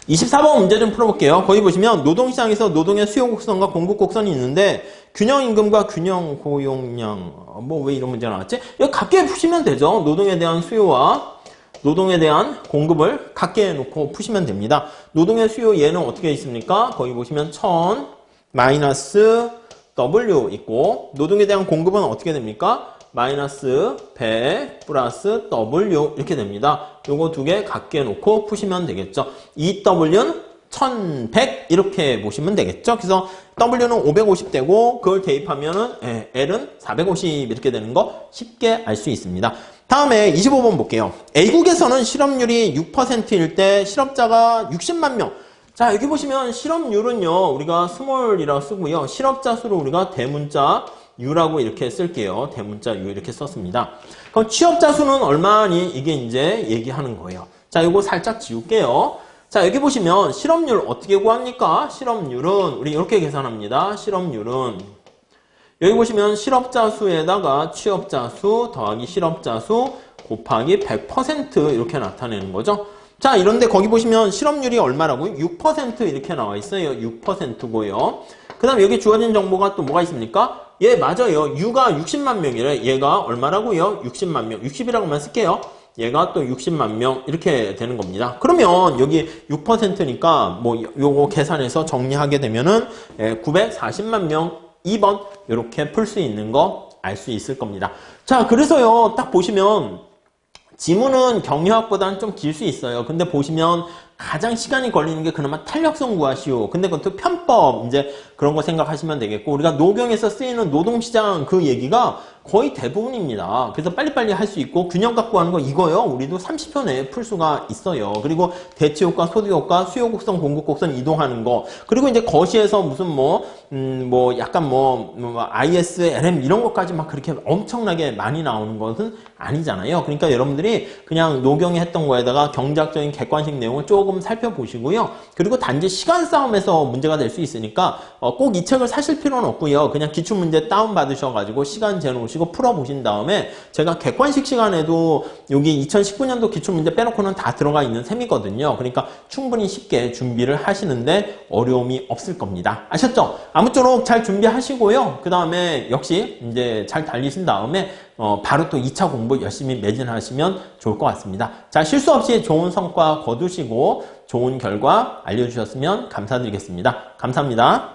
24번 문제 좀 풀어볼게요. 거기 보시면 노동시장에서 노동의 수요 곡선과 공급 곡선이 있는데 균형임금과 균형 고용량 뭐 왜 이런 문제가 나왔지? 이거 각게 푸시면 되죠. 노동에 대한 수요와 노동에 대한 공급을 각게 놓고 푸시면 됩니다. 노동의 수요 얘는 어떻게 있습니까? 거기 보시면 1000 마이너스 W 있고 노동에 대한 공급은 어떻게 됩니까? 마이너스 100 플러스 W 이렇게 됩니다. 요거 두 개 각게 놓고 푸시면 되겠죠. 이 W는 1100 이렇게 보시면 되겠죠. 그래서 W는 550 되고 그걸 대입하면은 L은 450 이렇게 되는 거 쉽게 알 수 있습니다. 다음에 25번 볼게요. A국에서는 실업률이 6%일 때 실업자가 60만 명. 자, 여기 보시면 실업률은요, 우리가 스몰이라고 쓰고요. 실업자 수를 우리가 대문자 U라고 이렇게 쓸게요. 대문자 U 이렇게 썼습니다. 그럼 취업자 수는 얼마니? 이게 이제 얘기하는 거예요. 자, 이거 살짝 지울게요. 자, 여기 보시면 실업률 어떻게 구합니까? 실업률은 우리 이렇게 계산합니다. 실업률은 여기 보시면 실업자 수에다가 취업자 수 더하기 실업자 수 곱하기 100% 이렇게 나타내는 거죠. 자, 이런데 거기 보시면 실업률이 얼마라고요? 6% 이렇게 나와 있어요. 6%고요. 그 다음에 여기 주어진 정보가 또 뭐가 있습니까? 예, 맞아요. U가 60만 명이래. 얘가 얼마라고요? 60만 명. 60이라고만 쓸게요. 얘가 또 60만 명 이렇게 되는 겁니다. 그러면 여기 6%니까 뭐 요거 계산해서 정리하게 되면은 940만 명 2번 이렇게 풀 수 있는 거 알 수 있을 겁니다. 자, 그래서요. 딱 보시면 지문은 경유학보다는 좀 길 수 있어요. 근데 보시면 가장 시간이 걸리는 게 그나마 탄력성 구하시오. 근데 그것도 편법 이제 그런 거 생각하시면 되겠고 우리가 노경에서 쓰이는 노동시장 그 얘기가 거의 대부분입니다. 그래서 빨리빨리 할 수 있고 균형 갖고 하는 거 이거요. 우리도 30초 내에 풀 수가 있어요. 그리고 대치효과, 소득효과, 수요곡선, 공급곡선 이동하는 거 그리고 이제 거시에서 무슨 약간 IS, LM 이런 것까지 막 그렇게 엄청나게 많이 나오는 것은 아니잖아요. 그러니까 여러분들이 그냥 노경이 했던 거에다가 경제학적인 객관식 내용을 조금 살펴보시고요. 그리고 단지 시간 싸움에서 문제가 될 수 있으니까 꼭 이 책을 사실 필요는 없고요. 그냥 기출문제 다운받으셔가지고 시간 재놓으시고 풀어보신 다음에 제가 객관식 시간에도 여기 2019년도 기출문제 빼놓고는 다 들어가 있는 셈이거든요. 그러니까 충분히 쉽게 준비를 하시는데 어려움이 없을 겁니다. 아셨죠? 아무쪼록 잘 준비하시고요. 그 다음에 역시 이제 잘 달리신 다음에 바로 또 2차 공부 열심히 매진하시면 좋을 것 같습니다. 자, 실수 없이 좋은 성과 거두시고 좋은 결과 알려주셨으면 감사드리겠습니다. 감사합니다.